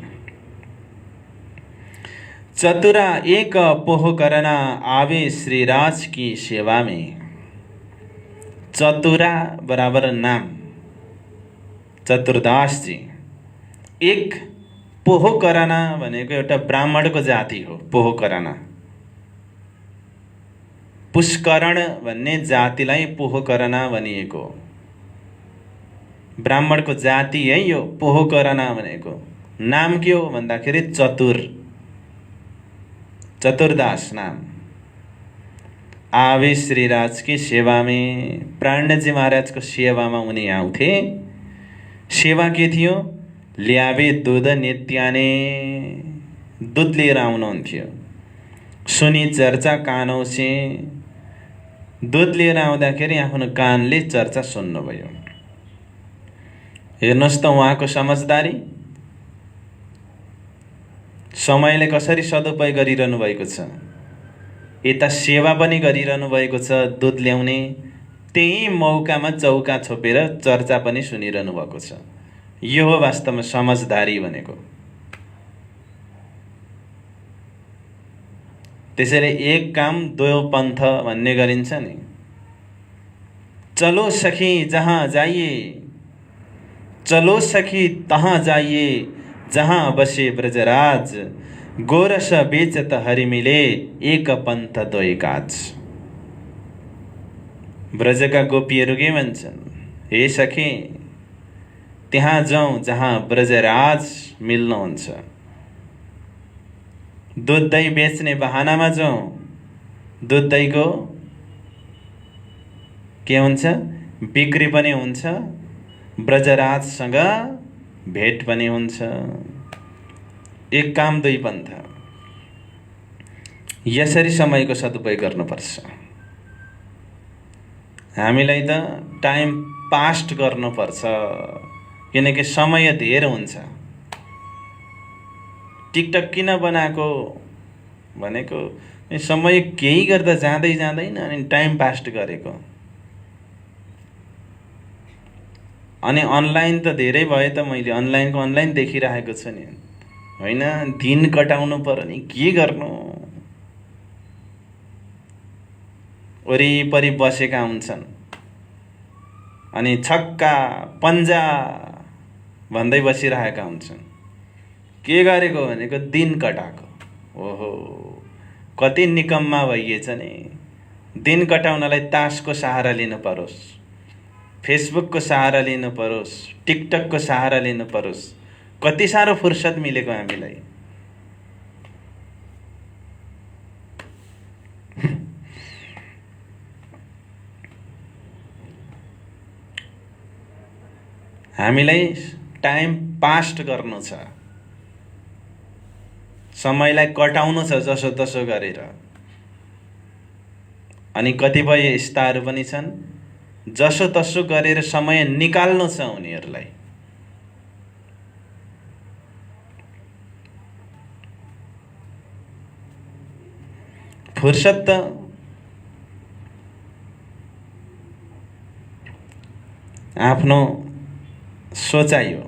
चतुरा एक पोह करना आवे श्रीराज की सेवा में। चतुरा बराबर नाम चतुरदास जी। एक पोह करना भनेको एउटा ब्राह्मणको जाति हो। पोह करना, पुष्करण भन्ने जातिलाई पोह करना भनिएको। ब्राह्मणको जाति है यो पोह करना भनेको। नाम के हो भन्दाखेरि चतुर, चतुरदास नाम। आवे श्रीराज की सेवा में। प्राणजी महाराजको सेवामा उनी आउँथे। सेवा के थियो? ल्यावे दुध नित्याने। दुध लिएर आउनुहुन्थ्यो। सुनि चर्चा कानौसे। दुध लिएर आउँदाखेरि आफ्नो कानले चर्चा सुन्नुभयो। हेर्नुहोस् त उहाँको समझदारी। समयले कसरी सदुपयोग गरिरहनु भएको छ। यता सेवा पनि गरिरहनु भएको छ, दुध ल्याउने। त्यही मौकामा चौका छोपेर चर्चा पनि सुनिरहनु भएको छ। यो हो वास्तवमा समझदारी भनेको। त्यसैले एक काम दो पन्थ भन्ने गरिन्छ नि। चलो सखी जहाँ जाइए, चलो सखी तहाँ जाइए, जहाँ बसे ब्रजराज। गोरस बेचत हरिमिले एक पन्थ दुई काज। ब्रजका गोपीहरू के भन्छन्, हे सखी त्यहाँ जाउँ जहाँ ब्रजराज मिल्नुहुन्छ। दुध दही बेच्ने बहानामा जाउँ, दुध दहीको के हुन्छ, बिक्री पनि हुन्छ, ब्रजराजसँग भेट पनि हुन्छ। एक काम दुई पन्थ। यसरी समयको सदुपयोग गर्नुपर्छ। हामीलाई त टाइम पास्ट गर्नुपर्छ, किनकि समय धेर हुन्छ। टिकटक किन बनाएको भनेको समय केही गर्दा जाँदै जाँदैन अनि टाइम पास्ट गरेको। अनि अनलाइन त धेरै भयो त, मैले अनलाइन देखिरहेको छु नि। होइन, दिन कटाउनु पर्यो नि, के गर्नु। वरिपरि बसेका हुन्छन् अनि छक्का पन्जा भन्दै बसिरहेका हुन्छन्। के गरेको भनेको दिन कटाएको। ओहो, कति निकम्मा भइएछ नि। दिन कटाउनलाई तासको सहारा लिनु परोस्, फेसबुकको सहारा लिनु परोस्, टिकटकको सहारा लिनु परोस्। कति साह्रो फुर्सद मिलेको हामीलाई। हामीलाई टाइम पास्ट गर्नु छ, समयलाई कटाउनु छ जसो तसो गरेर। अनि कतिपय यस्ताहरू पनि छन् जसो तसो गरेर समय निकाल्नु छ उनीहरूलाई। फुर्सद त आफ्नो सोचाइ हो।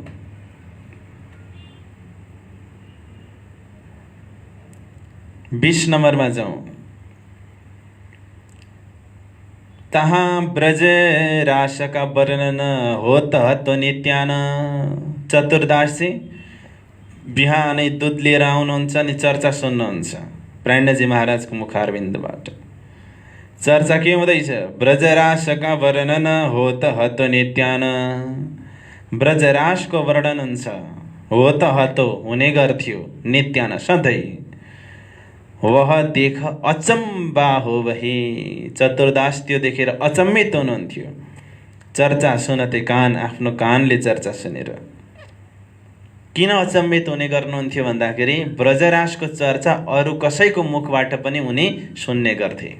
बीस नम्बरमा जाउँ। तहाँ ब्रज रासका वर्णन होत हतो नित्यान। चतुर्दासी बिहानै दुध लिएर आउनुहुन्छ अनि चर्चा सुन्नुहुन्छ प्राणजी महाराजको मुखारविन्दबाट। चर्चा के हुँदैछ? ब्रजरासका वर्णन होत हतो नित्यान। ब्रजरासको वर्णन हुन्छ, होत हतो हुने गर्थ्यो, नित्यान सधैँ। वह देख अचम्बा हो वही। चतुर्दास त्यो देखेर अचम्मित हुनुहुन्थ्यो। चर्चा सुनते कान, आफ्नो कानले चर्चा सुनेर। किन अचम्मित हुने गर्नुहुन्थ्यो भन्दाखेरि ब्रजरासको चर्चा अरू कसैको मुखबाट पनि उनी सुन्ने गर्थे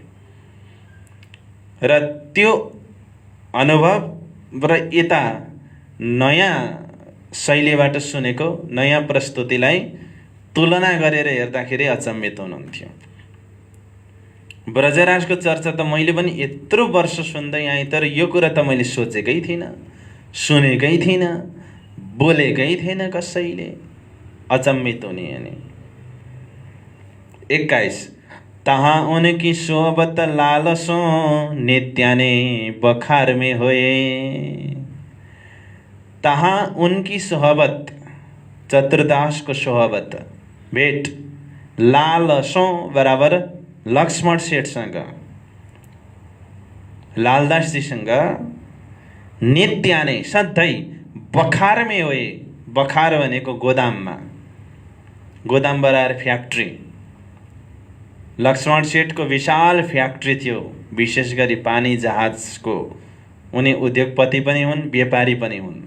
र त्यो अनुभव र यता नयाँ शैलीबाट सुनेको नयाँ प्रस्तुतिलाई तुलना गरेर हेर्दाखेरि अचम्मित हुनुहुन्थ्यो। ब्रजराजको चर्चा त मैले पनि यत्रो वर्ष सुन्दै आएँ, तर यो कुरा त मैले सोचेकै थिइनँ, सुनेकै थिइनँ, बोलेकै थिएन कसैले। अचम्मित हुने अनि 21 तहाँ उनकी सोबत लालसो नित्याने बखार में होए। तहाँ उनकी सोहबत, चतुर्दास को सोहबत भेट, लालसो बराबर लक्ष्मण सेठसँग, लालदास जीसँग नित्याने सधैँ बखार में होए। बखार भनेको गोदाममा, गोदाम बराबर फ्याक्ट्री। लक्ष्मण सेठको विशाल फ्याक्ट्री थियो, विशेष गरी पानी जहाजको। उनी उद्योगपति पनि हुन्, व्यापारी पनि हुन्।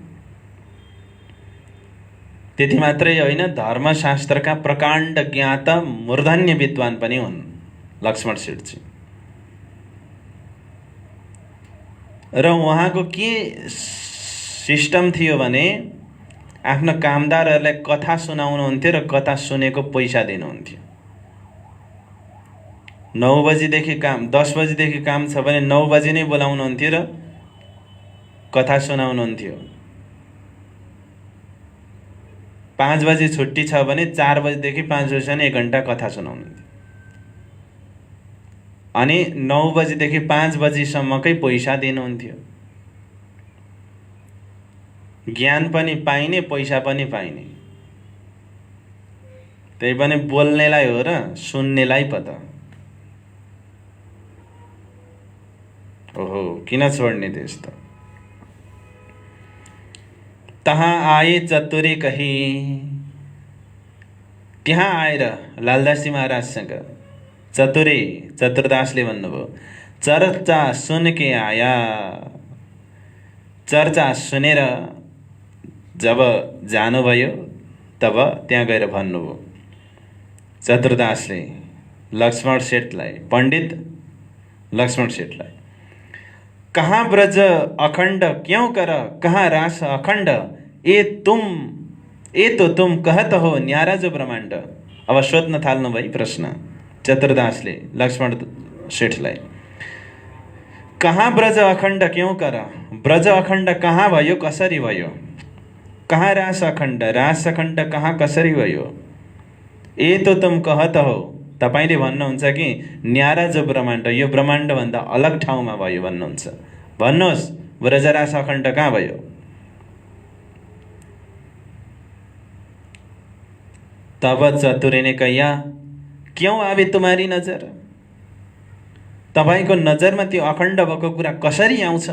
त्यति मात्रै होइन, धर्मशास्त्रका प्रकाण्ड ज्ञाता मूर्धन्य विद्वान पनि हुन् लक्ष्मण सेठजी। र उहाँको के सिस्टम थियो भने आफ्नो कामदारहरूलाई कथा सुनाउनुहुन्थ्यो र कथा सुनेको पैसा दिनुहुन्थ्यो। 9 बजीदेखि काम, 10 बजीदेखि काम छ भने 9 बजी नै बोलाउनुहुन्थ्यो र कथा सुनाउनुहुन्थ्यो। 5 बजी छुट्टी छ भने 4 बजीदेखि 5 बजीसम्म 1 घण्टा कथा सुनाउनुहुन्थ्यो। अनि 9 बजीदेखि 5 बजीसम्मकै पैसा दिनुहुन्थ्यो। ज्ञान पनि पाइने, पैसा पनि पाइने। त्यही पनि बोल्नेलाई हो र सुन्नेलाई पो त। ओहो, किन छोड्ने त्यस्तो। तहाँ आए चतुरे कही, त्यहाँ आएर लालदासजी महाराजसँग चतुरदासले भन्नुभयो, चर्चा सुन के आया। चर्चा सुनेर जब जानुभयो तब त्यहाँ गएर भन्नुभयो चतुरदासले लक्ष्मण सेठलाई, पण्डित लक्ष्मण सेठलाई, कहाँ ब्रज अखण्ड क्यों कर, कहाँ रास अखण्ड, ए तो तुम कहत हो न्यारा जो ब्रह्माण्ड। अब सोध्न थाल्नु भई प्रश्न चतुरदासले लक्ष्मण सेठलाई, कहाँ ब्रज अखण्ड क्यों कर, ब्रज अखण्ड कहाँ भयो, कसरी भयो, कहाँ रास अखण्ड कहाँ कसरी भयो, ए तो तुम कहत हो, तपाईले भन्नुहुन्छ कि न्यारा जो ब्रह्माण्ड, यो ब्रह्माण्डभन्दा अलग ठाउँमा भयो भन्नुहुन्छ, भन्नुहोस् ब्रजरास अखण्ड कहाँ भयो। तब चतुरे ने कहिया, क्यों आवे तुम्हारी नजर, तपाईको नजरमा त्यो अखण्ड भएको कुरा कसरी आउँछ,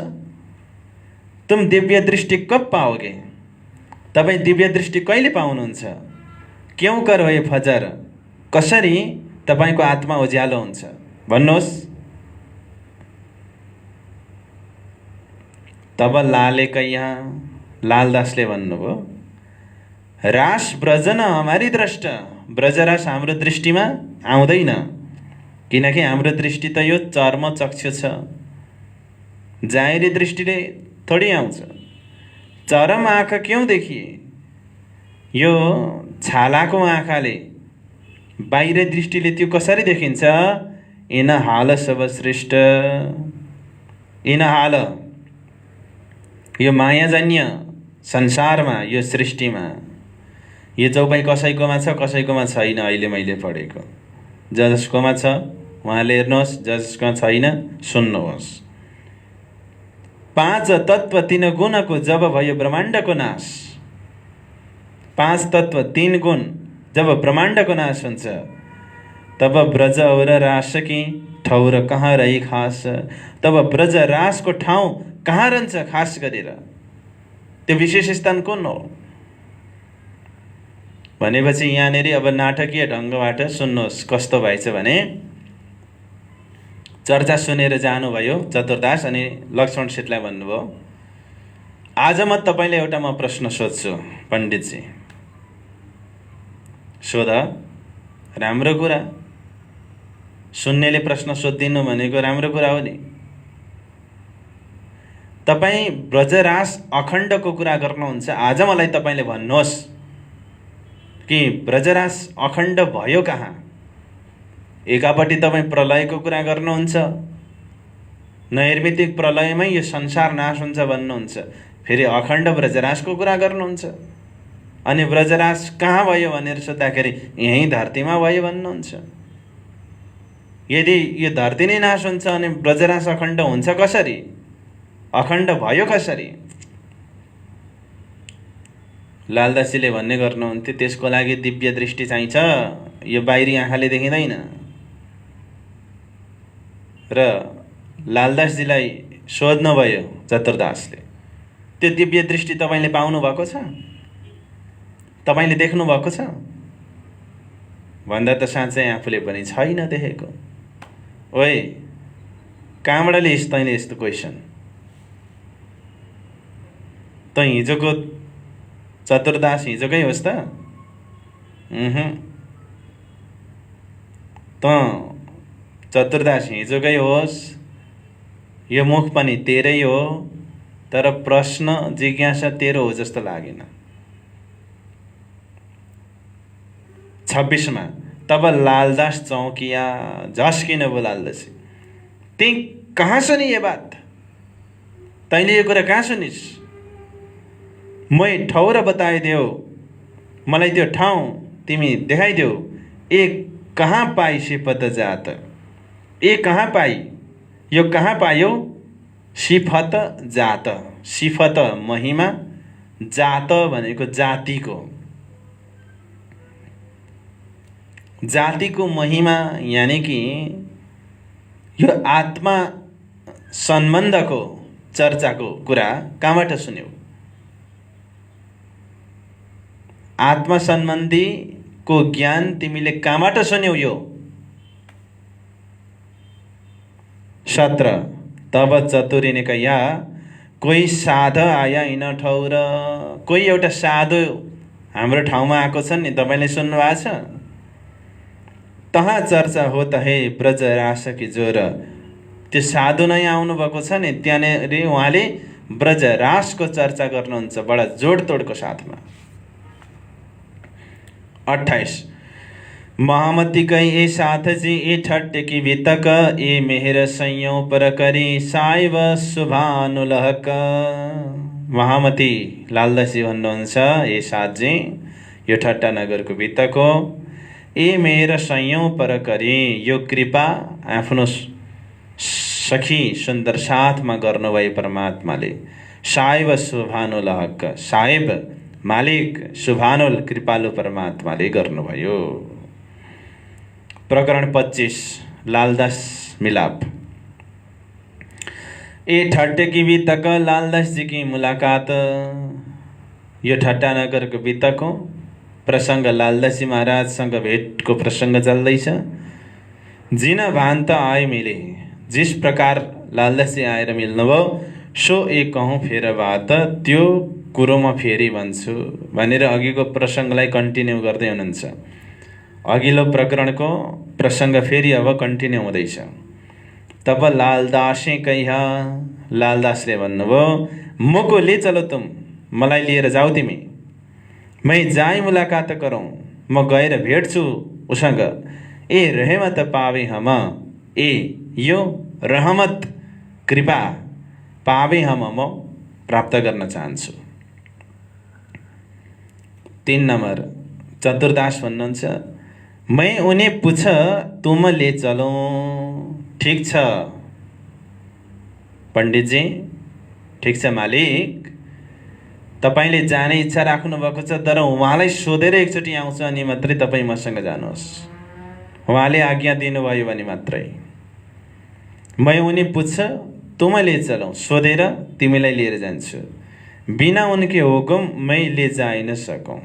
तुम दिव्य दृष्टि कब पाओगे, तपाई दिव्य दृष्टि कहिले पाउनुहुन्छ, क्यों कर भए फजर, कसरी तपाईको आत्मा उज्यालो हुन्छ, भन्नुहोस्। तब लाले कहिया, लालदासले भन्नुभयो, रास ब्रजन हमारी दृष्ट, ब्रजरास हाम्रो दृष्टिमा आउँदैन, किनकि हाम्रो दृष्टि त यो चर्म चक्षु छ, जाहेरी दृष्टिले थोडी आउँछ। चरम आँखा क्यों देखिए, यो छालाको आँखाले बाहिर दृष्टिले त्यो कसरी देखिन्छ। इन हाल सब श्रेष्ठ, इन हाल यो मायाजन्य संसारमा, यो सृष्टिमा यो चौपाई कसैकोमा छ कसैकोमा छैन। अहिले मैले पढेको जसकोमा छ उहाँले हेर्नुहोस्, जसकोमा छैन सुन्नुहोस्। पाँच तत्व तीन गुणको जब भयो ब्रह्माण्डको नाश, पाँच तत्व तीन गुण जब ब्रह्माण्डको नाश हुन्छ, तब ब्रज और रास की ठौर कहाँ रही खास, तब ब्रज रासको ठाउँ कहाँ रहन्छ खास गरेर, त्यो विशेष स्थान कुन हो भनेपछि यहाँनेरि अब नाटकीय ढङ्गबाट सुन्नुहोस् कस्तो भएछ भने, चर्चा सुनेर जानुभयो चतुरदास अनि लक्ष्मण सेठलाई भन्नुभयो, आज म तपाईलाई एउटा म प्रश्न सोध्छु पण्डितजी, सोध, राम्रो कुरा, सुन्नेले प्रश्न सोधिदिनु भनेको राम्रो कुरा हो नि। तपाई ब्रजरास अखण्डको कुरा गर्नुहुन्छ, आज मलाई तपाईले भन्नुहोस् कि ब्रजरास अखण्ड भयो कहाँ। एकापट्टि तपाईँ प्रलयको कुरा गर्नुहुन्छ, नैर्मितिक प्रलयमै यो संसार नाश हुन्छ भन्नुहुन्छ, फेरि अखण्ड ब्रजरासको कुरा गर्नुहुन्छ, अनि ब्रजरास कहाँ भयो भनेर सोद्धाखेरि यहीँ धरतीमा भयो भन्नुहुन्छ। यदि यो धरती नै नाश हुन्छ अनि ब्रजरास अखण्ड हुन्छ कसरी, अखण्ड भयो कसरी। लालदासजीले भन्ने गर्नुहुन्थ्यो, त्यसको लागि दिव्य दृष्टि चाहिन्छ, यो बाहिरी आँखाले देखिँदैन। र लालदासजीलाई सोध्नुभयो चतुरदासले, त्यो दिव्य दृष्टि तपाईले पाउनु भएको छ, तपाईले देख्नु भएको छ भन्दा त साँच्चै आफूले पनि छैन देखेको। ओए कहाँबाट लिइस् तैँले यस्तो क्वेसन, त हिजोको चतुरदास हिजोकै होस् त, त चतुरदास हिजोकै होस्, यो मुख पनि तेरै हो, तर प्रश्न जिज्ञासा तेरो हो जस्तो लागेन। 26 में तब लालदास चौंकिया, झस्किन वो लालदासी, ती कहाँ सुनी ये बात, तैँले यो कुरा कहाँ सुनिस्, मैं ठाउँ बताइदेऊ, मलाई त्यो ठाउँ तिमी देखाइदेऊ। ए कहाँ पाई सिफत जात, ए कहाँ पाई, यो कहाँ पायो, सिफत जात, सिफत महिमा, जात भनेको जातिको। जातिको महिमा यानि कि यो आत्मा सम्बन्धको चर्चाको कुरा कहाँबाट सुन्यौ? आत्मा सम्बन्धीको ज्ञान तिमीले कहाँबाट सुन्यौ? यो 17 तब चतुरीले कह्या कोही साधु आया इन ठाउँ र कोही एउटा साधु हाम्रो ठाउँमा आएको छ नि, तपाईँले सुन्नु भएको छ? तहाँ चर्चा हो त हे ब्रज रास कि जोर। त्यो साधु नै आउनुभएको छ नि, त्यहाँनिर उहाँले ब्रज रासको चर्चा गर्नुहुन्छ बडा जोडतोडको साथमा। 28 महामती कही ए साथ जी ए ठट्ट की वितक ए मेहर सैयों पर करी साइब शुभानुलहक। महामती लालदासजी भन्नुहुन्छ, ए साथजी यो ठट्टा नगरको वितक हो। ए मेहर सैयों पर करी यो कृपा आफ्नो सखी सुन्दर साथमा गर्नुभयो परमात्माले। साइब शुभानुलहक, साहेब मालिक शुभानुल कृपालु परमात्माले गर्नुभयो। प्रकरण 25 लालदास मिलाप। ए ठट्टे की वितक लालदास जी की मुलाकात। यो ठट्टा नगरको वितक हो। प्रसङ्ग लालदास जी महाराजसँग भेटको प्रसङ्ग चल्दैछ। जिन भान्त आए मिले, जिस प्रकार लालदास जी आएर मिल्नुभयो सो एक कहूँ फेर बात, त्यो कुरो म फेरि भन्छु भनेर अघिको प्रसङ्गलाई कन्टिन्यू गर्दै हुनुहुन्छ। अघिल्लो प्रकरणको प्रसङ्ग फेरि अब कन्टिन्यू हुँदैछ। तब लालदासे कहिया, लालदासले भन्नुभयो मको ले चलो तुम, मलाई लिएर जाऊ तिमी, मै जाई मुलाकात गरौँ, म गएर भेट्छु उसँग। ए रहमत पावे हम, ए यो रहमत कृपा पावे हम म प्राप्त गर्न चाहन्छु। 3 नम्बर चतुरदास भन्नुहुन्छ, मैं उन्हें पूछ तुम ले चलो। ठीक छ पण्डितजी, ठीक छ मालिक, तपाईँले जाने इच्छा राख्नु भएको छ, तर उहाँलाई सोधेर एकचोटि आउँछ अनि मात्रै तपाईँ मसँग जानुहोस्। उहाँले आज्ञा दिनुभयो भने मात्रै। मैं उन्हें पूछ तुम ले चलो, सोधेर तिमीलाई लिएर जान्छु। बिना उनके हुकुम मैं ले जा न सकूँ,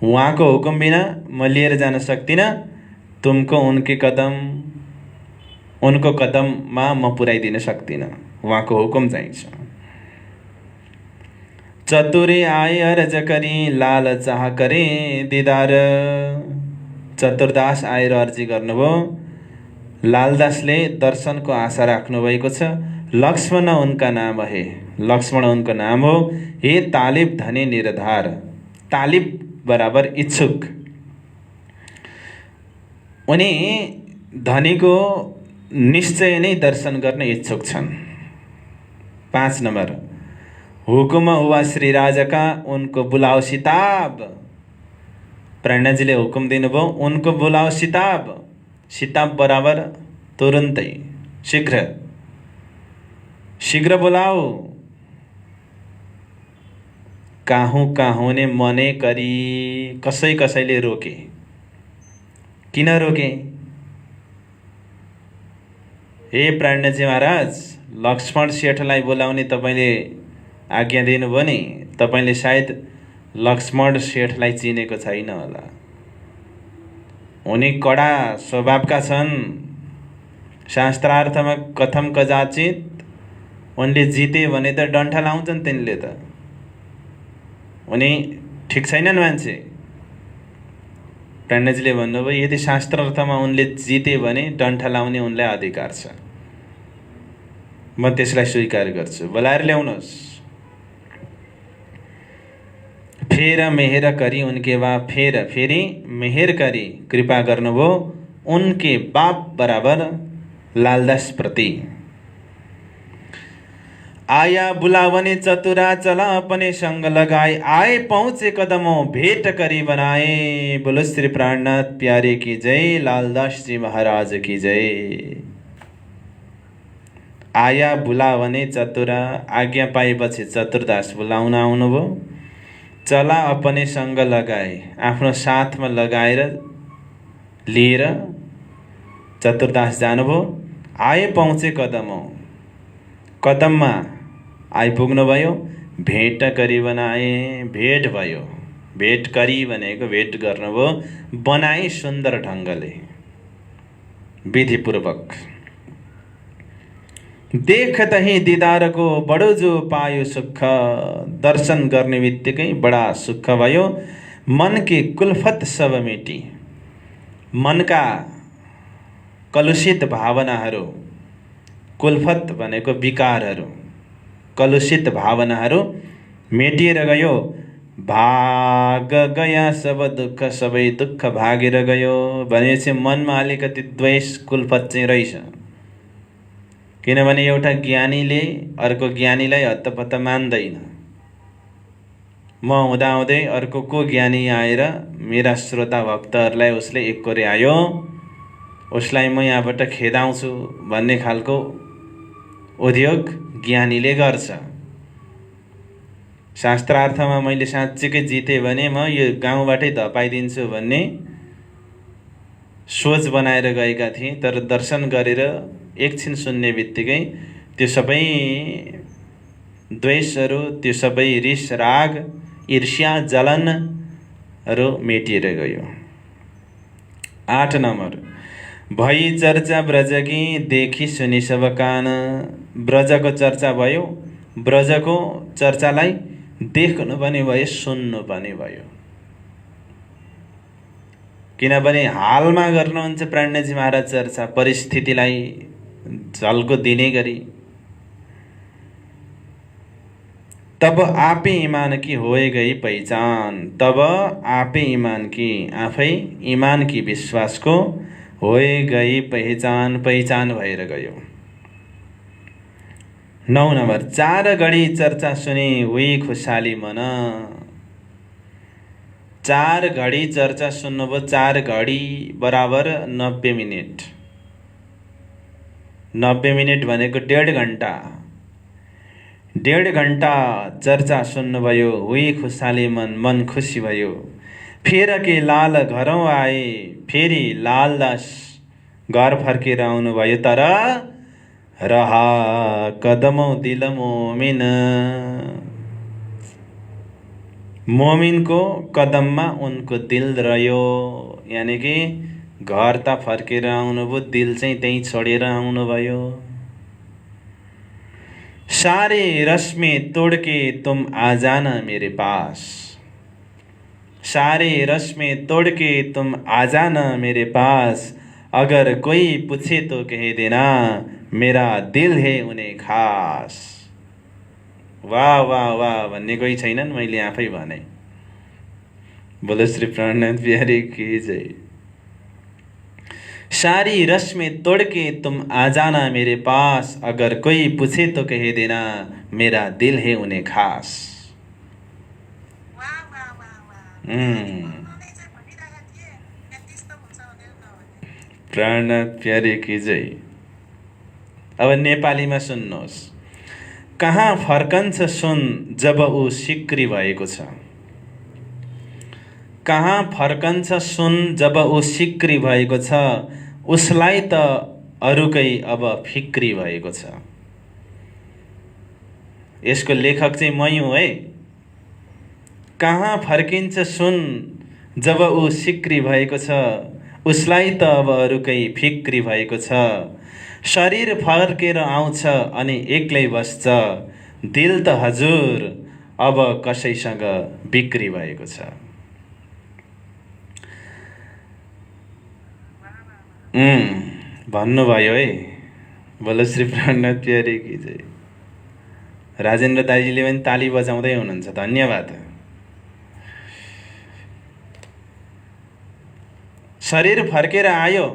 उहाँको हुकुम बिना म लिएर जान सक्दिनँ। तुमको उनको कदममा म पुर्याइदिन सक्दिनँ, उहाँको हुकुम चाहिन्छ। चतुरे आए अर्ज करी लाल चाह करे दिदार। चतुरदास आएर अर्जी गर्नुभयो, लालदासले दर्शनको आशा राख्नु भएको छ। लक्ष्मण उनका नाम है, लक्ष्मण उनको नाम हो। हे तालिब धनी निरधार, तालिब बराबर इच्छुक। उनी धनीको निश्चय नै दर्शन गर्न इच्छुक छन्। 5 नम्बर हुकुम हुआ श्री राजा का उनको बुलाओ सिताब। प्रणजीले हुकुम दिनुभयो, उनको बुलाओ सिताब। सिताब बराबर तुरुन्तै, शीघ्र शीघ्र बोलाओ। काहुँ ने मने करी, कसै कसैले रोके। किन रोके? हे प्राणजी महाराज, लक्ष्मण सेठलाई बोलाउने तपाईँले आज्ञा दिनुभयो नि, तपाईँले सायद लक्ष्मण सेठलाई चिनेको छैन होला। उनी कडा स्वभावका छन्। शास्त्रार्थमा कथम कदाचित उनले जिते भने त डन्ठा लाउँछन् तिनले त। उनी ठिक छैनन् मान्छे। प्राणजीले भन्नुभयो यदि शास्त्र अर्थमा उनले जिते भने डन्ठा लाउने उनलाई अधिकार छ, म त्यसलाई स्वीकार गर्छु, बोलाएर ल्याउनुहोस्। फेर मेहर करी उनके बाप, फेरि मेहर करी कृपा गर्नुभयो उनके बाप बराबर लालदास प्रति। आया बुलावने चतुरा चला अपने संग लगाए, आए पहुँचे कदमों भेंट करी बनाए। बोलो श्री प्राणनाथ प्यारे की जय, लालदास जी महाराज की जय। आया बुलावने चतुरा, आज्ञा पाएपछि चतुरदास बुलाउन आउनुभयो। चला अपने संग लगाए, आफ्नो साथमा लगाएर लिएर चतुरदास जानुभयो। आए पहुँचे कदमौँ, कदममा आइपुग्नुभयो। भेट करी बनाए, भेट भयो। भेट करी भनेको भेट गर्नुभयो, बनाए सुन्दर ढङ्गले विधिपूर्वक। देखतही दिदारको बडो जो पायो सुख, दर्शन गर्ने बित्तिकै बडा सुख भयो। मन के कुलफत सब मेटी, मनका कलुषित भावनाहरू, कुलफत भनेको विकारहरू, कलुषित भावनाहरू मेटिएर गयो। भाग गया सब दुःख, सबै दुःख भागेर गयो भनेपछि मनमा अलिकति द्वेष कुलफत चाहिँ रहेछ। किनभने एउटा ज्ञानीले अर्को ज्ञानीलाई हत्तपत्त मान्दैन। म हुँदाहुँदै अर्को को ज्ञानी आएर मेरा श्रोता भक्तहरूलाई उसले एकोर्यायो, उसलाई म यहाँबाट खेदाउँछु भन्ने खालको उद्योग ज्ञानीले गर्छ। शास्त्रार्थमा मैले साँच्चीकै जितेँ भने म यो गाउँबाटै धपाइदिन्छु भन्ने सोच बनाएर गएका थिएँ। तर दर्शन गरेर एकछिन सुन्ने बित्तिकै त्यो सबै द्वेषहरू, त्यो सबै रिस राग ईर्ष्या जलनहरू मेटिएर गयो। 8 नम्बर, भई चर्चा ब्रजकी देखी सुनि सब कान। ब्रजको चर्चा भयो, ब्रजको चर्चालाई देख्नु पनि भयो, सुन्नु पनि भयो। किनभने हालमा गर्नुहुन्छ प्राणजी महाराज चर्चा, परिस्थितिलाई झल्को दिने गरी। तब आपे ईमान की होए गई पहिचान, तब आपे ईमान की, आफै ईमान की विश्वासको होए गई पहिचान, पहिचान भएर गयो। 9 नम्बर, 4 घडी चर्चा सुने हुई खुशाली मन। 4 घडी चर्चा सुन्नुभयो। 4 घडी बराबर 90 मिनट। 90 मिनट भनेको 1.5 घन्टा। 1.5 घन्टा चर्चा सुन्नुभयो। हुई खुशाली मन, मन खुसी भयो। फेर के लाल घरौँ आए, फेरि लालदास घर फर्केर आउनुभयो। तर रहा कदमौँ दिल मोमिन, मोमिनको कदममा उनको दिल रह्यो। यानि कि घर त फर्केर आउनुभयो, दिल चाहिँ त्यहीँ छोडेर आउनुभयो। सारे रस्में तोड़ के तुम आ जाना मेरे पास, सारे रस्में तोड़ के तुम आ जाना मेरे पास। अगर कोई पूछे तो कह देना, मेरा दिल है उन्हें खास। वाह वाह वाह भन्ने कोही छैनन्, मैले आफै भने। बोलो श्री प्राणनाथ बिहारी की जय। सारी रस्में तोड़ के तुम आ जाना मेरे पास, अगर कोई पूछे तो कह देना, मेरा दिल है उन्हें खास। प्राणनाथ प्यारे की जय। अब नेपालीमा सुन्नुहोस्। कहाँ फर्कन्छ सुन जब ऊ सिक्री भएको छ, कहाँ फर्कन्छ सुन जब ऊ सिक्री भएको छ, उसलाई त अरूकै अब फिक्री भएको छ। यसको लेखक चाहिँ मै हुँ है। कहाँ फर्किन्छ सुन जब ऊ सिक्री भएको छ, उसलाई त अब अरूकै फिक्री भएको छ। शरीर फर्केर आउँछ अनि एक्लै बस्छ, दिल त हजुर अब कसैसँग बिक्री भएको छ। भन्नुभयो है। बोलो श्री प्राणनाथ प्यारे की जय। राजेन्द्र दाइजीले पनि ताली बजाउँदै हुनुहुन्छ, धन्यवाद। शरीर फर्केर आयो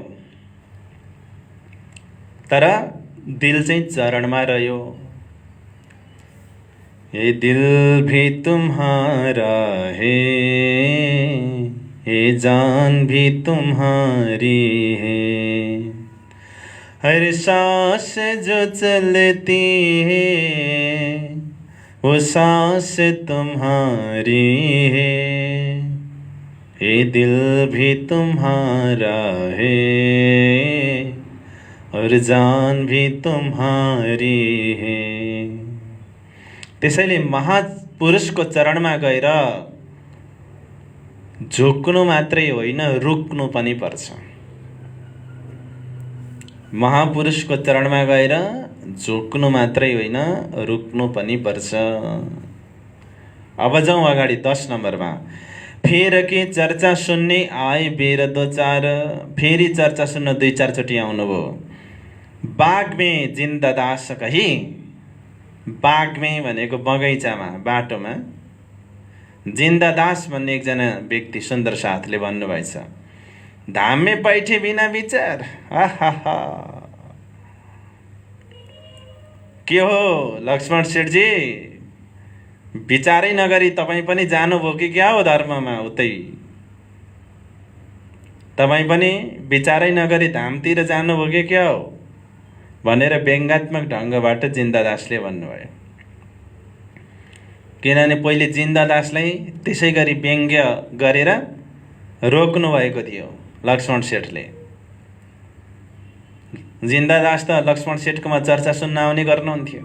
तर दिल चाहिँ चरणमा रह्यो। ये दिल भी तुम्हारा है, ये जान भी तुम्हारी है, हर सांस जो चलती है वो सांस तुम्हारी है। ये दिल भी तुम्हारा है और जान भी तुम्हारी है। त्यसैले महापुरुषको चरणमा गएर झुक्नु मात्रै होइन, रुक्नु पनि पर्छ। महापुरुषको चरणमा गएर झुक्नु मात्रै होइन, रुक्नु पनि पर्छ। अब जाउँ अगाडि 10 नम्बरमा। फेर के चर्चा सुन्ने आए बेर दो चार। फेरि चर्चा सुन्न 2-4 चोटि आउनुभयो। बागमे जिन्ददास कही। बागमे भनेको बगैँचामा, बाटोमा। जिन्ददास भन्ने एकजना व्यक्ति सुन्दर साथले भन्नुभएछ, धाममे बैठे बिना विचार। आहा, के हो लक्ष्मण शेठजी, विचारै नगरी तपाईँ पनि जानुभयो कि क्या हो धर्ममा उतै? तपाईँ पनि विचारै नगरी धामतिर जानुभयो कि क्या हो भनेर व्यङ्गात्मक ढङ्गबाट जिन्ददासले भन्नुभयो। किनभने पहिले जिन्ददासलाई त्यसै गरी व्यङ्ग्य गरेर रोक्नु भएको थियो लक्ष्मण शेठले। जिन्ददास त लक्ष्मण शेठकोमा चर्चा सुन्न आउने गर्नुहुन्थ्यो।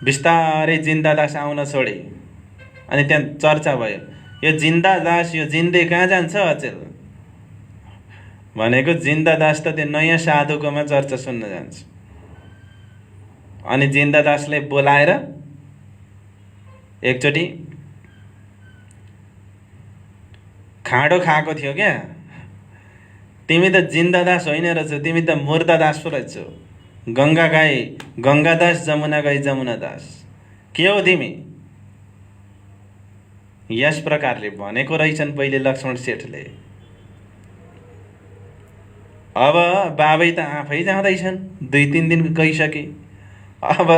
बिस्तारै जिन्ददास आउन छोडे अनि त्यहाँ चर्चा भयो, यो जिन्ददास यो जिन्दे कहाँ जान्छ अचेल भनेको। जिन्ददास त त्यो नयाँ साधुकोमा चर्चा सुन्न जान्छ। अनि जिन्ददासले बोलाएर एकचोटि खाँडो खाएको थियो क्या, तिमी त जिन्ददास होइन रहेछौ, तिमी त मुर्दादास पो रहेछौ। गङ्गा गाई गङ्गादास, जमुना गाई जमुनादास, के हो तिमी? यस प्रकारले भनेको रहेछन् पहिले लक्ष्मण शेठले। अब बाबै त आफै जाँदैछन्, 2-3 दिन गइसके। अब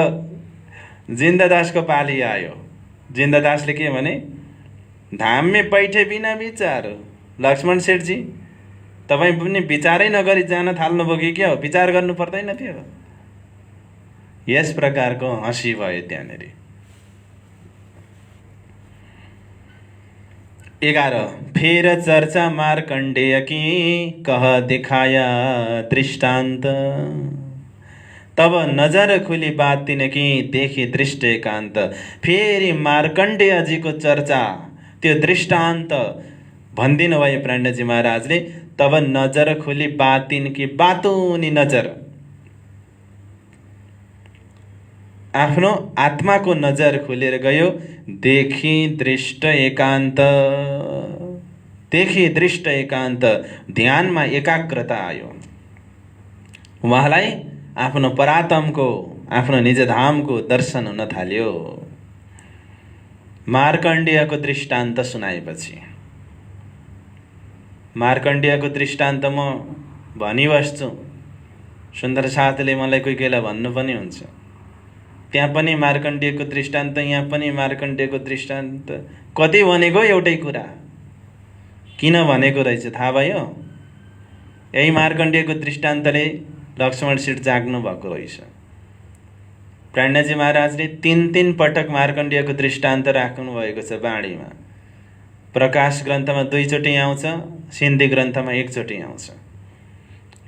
जिन्ददासको पाली आयो। जिन्ददासले के भने, धाममे बैठे बिना विचार। लक्ष्मण शेठजी, तपाईँ पनि विचारै नगरी जान थाल्नुभयो कि क्या हो? विचार गर्नु पर्दैन थियो? यस प्रकारको हँसी भयो त्यहाँनिर। 11 फेर चर्चा मार्कण्डेय की कह दिखाया दृष्टान्त। तब नजर खुली बात तिनकी देखी दृष्ट एकान्त। फेरि मार्कण्डेयजीको चर्चा, त्यो दृष्टान्त भनिदिनु भयो प्राणजी महाराजले। तब नजर खुली बात तिनकी, बातुनी नजर, आफ्नो आत्माको नजर खुलेर गयो। देखी दृष्ट एकान्त, देखी दृष्ट एकान्त, ध्यानमा एकाग्रता आयो। उहाँलाई आफ्नो परात्मको, आफ्नो निजधामको दर्शन हुन थाल्यो। मार्कण्डेयको दृष्टान्त सुनाएपछि, मार्कण्डेयको दृष्टान्त म भनिबस्छु, सुन्दर साथले मलाई कोही कोहीलाई भन्नु पनि हुन्छ। त्यहाँ पनि मार्कण्डेयको दृष्टान्त, यहाँ पनि मार्कण्डेयको दृष्टान्त। कति भनेको एउटै कुरा, किन भनेको रहेछ थाहा भयो? यही मार्कण्डेयको दृष्टान्तले लक्ष्मण शेठ जाग्नु भएको रहेछ। प्राणजी महाराजले 3 पटक मार्कण्डेयको दृष्टान्त राख्नु भएको छ बाणीमा। प्रकाश ग्रन्थमा 2 चोटि आउँछ, सिन्धी ग्रन्थमा 1 चोटि आउँछ।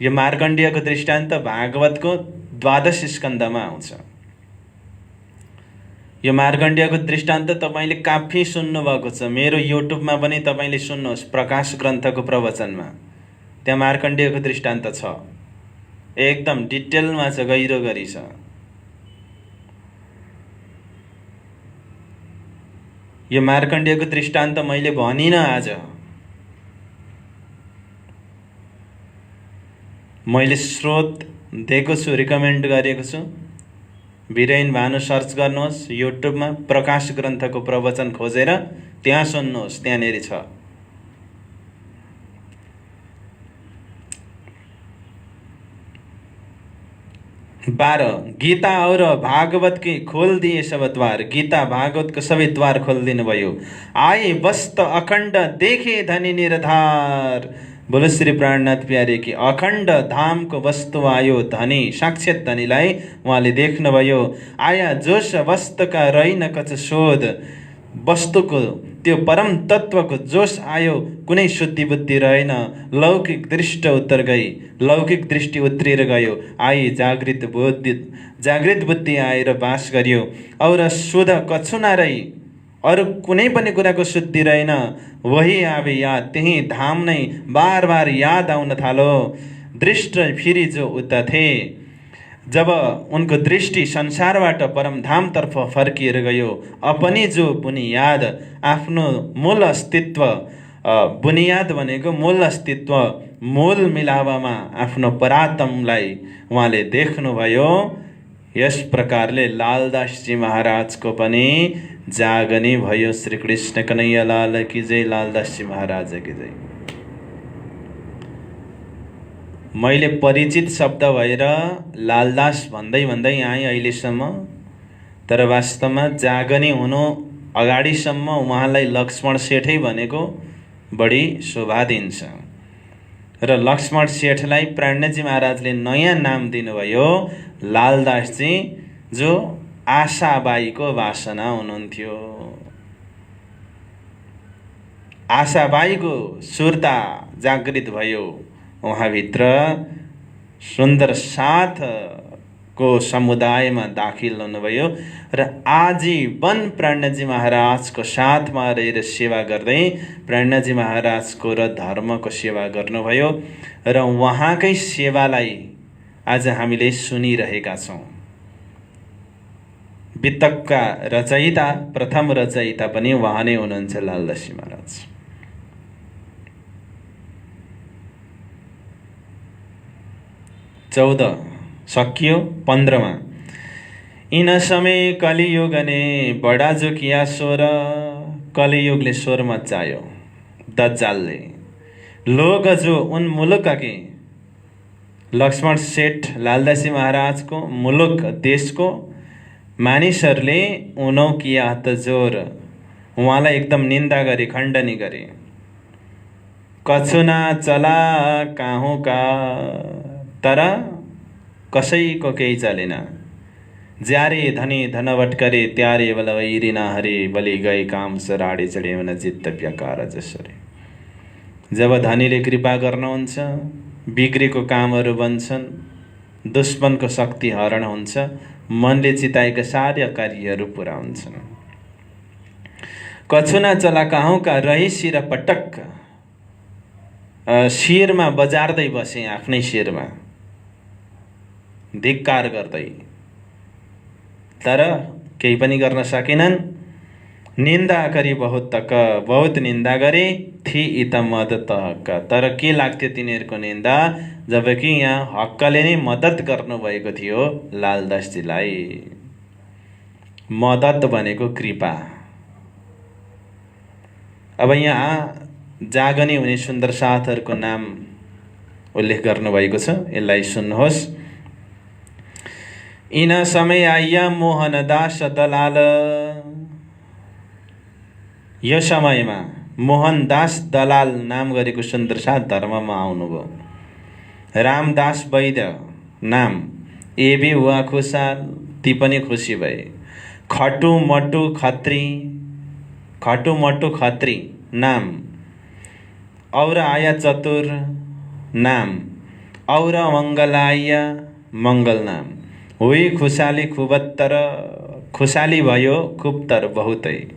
यो मार्कण्डेयको दृष्टान्त भागवतको 12 स्कन्धमा आउँछ। यो मार्कण्डेयको दृष्टान्त तपाईँले काफी सुन्नुभएको छ। मेरो युट्युबमा पनि तपाईँले सुन्नुहोस्, प्रकाश ग्रन्थको प्रवचनमा त्यहाँ मार्कण्डेयको दृष्टान्त छ, एकदम डिटेलमा छ, गहिरो गरी छ। यो मार्कण्डेयको दृष्टान्त मैले भनिनँ आज, मैले स्रोत दिएको छु, रिकमेन्ड गरेको छु। वीरेन भानु सर्च गर्नुहोस् युट्युबमा, प्रकाश ग्रन्थको प्रवचन खोजेर त्यहाँ सुन्नुहोस्, त्यहाँनिर छ। गीता और भागवत के खोल दिए सब द्वार। गीता भागवत को सबै द्वार खोलिदिनु भयो। आए वस्त अखण्ड देखे धनी निराधार। बोलो श्री प्राणनाथ प्यारे की अखण्ड धामको वस्तु आयो धनी, साक्षात धनीलाई उहाँले देख्नुभयो। आया जोश वस्तुका रहिन कछ शोध। वस्तुको त्यो परम तत्त्वको जोस आयो, कुनै शुद्धि बुद्धि रहेन। लौकिक दृष्टि उत्तर गई, लौकिक दृष्टि उत्रिएर गयो। आई जागृत बुद्धि आएर बास गर्यो। और शुद्ध कछु नरही, अरू कुनै पनि कुराको शुद्धि रहेन। वही आवे याद, त्यही धाम नै बार बार याद आउन थालो। दृष्टि फिरी जो उता थे, जब उनको दृष्टि संसारबाट परमधामतर्फ फर्किएर गयो। अपनी जो बुनियाद, आफ्नो मूल अस्तित्व, बुनियाद भनेको मूल अस्तित्व, मूल मिलावमा आफ्नो परात्मलाई उहाँले देख्नुभयो। यस प्रकारले लालदासजी महाराजको पनि जागनी भयो। श्री कृष्ण कन्हैया लाल की जय, लालदासजी महाराज की जय। मैले परिचित शब्द भएर लालदास भन्दै भन्दै आएँ अहिलेसम्म, तर वास्तवमा जागनी हुनु अगाडिसम्म उहाँलाई लक्ष्मण सेठै भनेको बढी शोभा दिन्छ। र लक्ष्मण सेठलाई प्राणजी महाराजले नयाँ नाम दिनुभयो लालदासजी, जो आशाबाईको वासना हुनुहुन्थ्यो। आशाबाईको सुर्ता जागृत भयो उहाँभित्र। सुन्दर साथको समुदायमा दाखिल हुनुभयो र आजीवन प्राणजी महाराजको साथमा रहेर सेवा गर्दै प्राणजी महाराजको र धर्मको सेवा गर्नुभयो। र उहाँकै सेवालाई आज हामीले सुनिरहेका छौँ। वितकका रचयिता, प्रथम रचयिता पनि उहाँ नै हुनुहुन्छ, लालदासजी महाराज। चौध सकियो। 15मा इन समय कलियुग ने बडा जो किया स्वर। कलियुगले स्वर मचायो दज्जालले। लोग जो उन मुलुक के, लक्ष्मण सेठ लालदासजी महाराजको मुलुक देशको मानिसहरूले उनौ किया त जोर, उहाँलाई एकदम निन्दा गरे, खण्डनी गरे। कछुना चला काहुँ का, तर कसैको केही चलेन। ज्यारे धनी धनवट करे, त्यारे बल वैरी न हरे। बलि गए काम सराडे चढे मन जित्त व्याकार जसरे। जब धनीले कृपा गर्नुहुन्छ, बिग्रेको कामहरू बन्छन्, दुश्मनको शक्ति हरण हुन्छ, मनले चिताएका सारा कार्यहरू पुरा हुन्छन्। कछुना चला काहुँ का, रही शिर पटक, शिरमा बजार्दै बसे, आफ्नै शिरमा धिक्कार गर्दै, तर केही पनि गर्न सकेनन्। निन्दा गरी बहुत निन्दा गरे। थी इत मदत हक्क, तर के लाग्थ्यो तिनीहरूको निन्दा, जबकि यहाँ हक्कले नै मद्दत गर्नुभएको थियो लालदासजीलाई। मद्दत भनेको कृपा। अब यहाँ जागनी हुने सुन्दर साथहरूको नाम उल्लेख गर्नुभएको छ, यसलाई सुन्नुहोस्। इन समय आइया मोहनदास दलाल। यो समयमा मोहनदास दलाल नाम गरेको सुन्दर साथ धर्ममा आउनुभयो। रामदास वैद्य नाम, ए भी हुआ खुशाल, ती पनि खुसी भए। खटुमटु खत्री नाम, और आया चतुर नाम, और मङ्गलाया मङ्गल नाम। हुई खुशाली खुबत्तर, खुशाली भयो खुबतर बहुतै।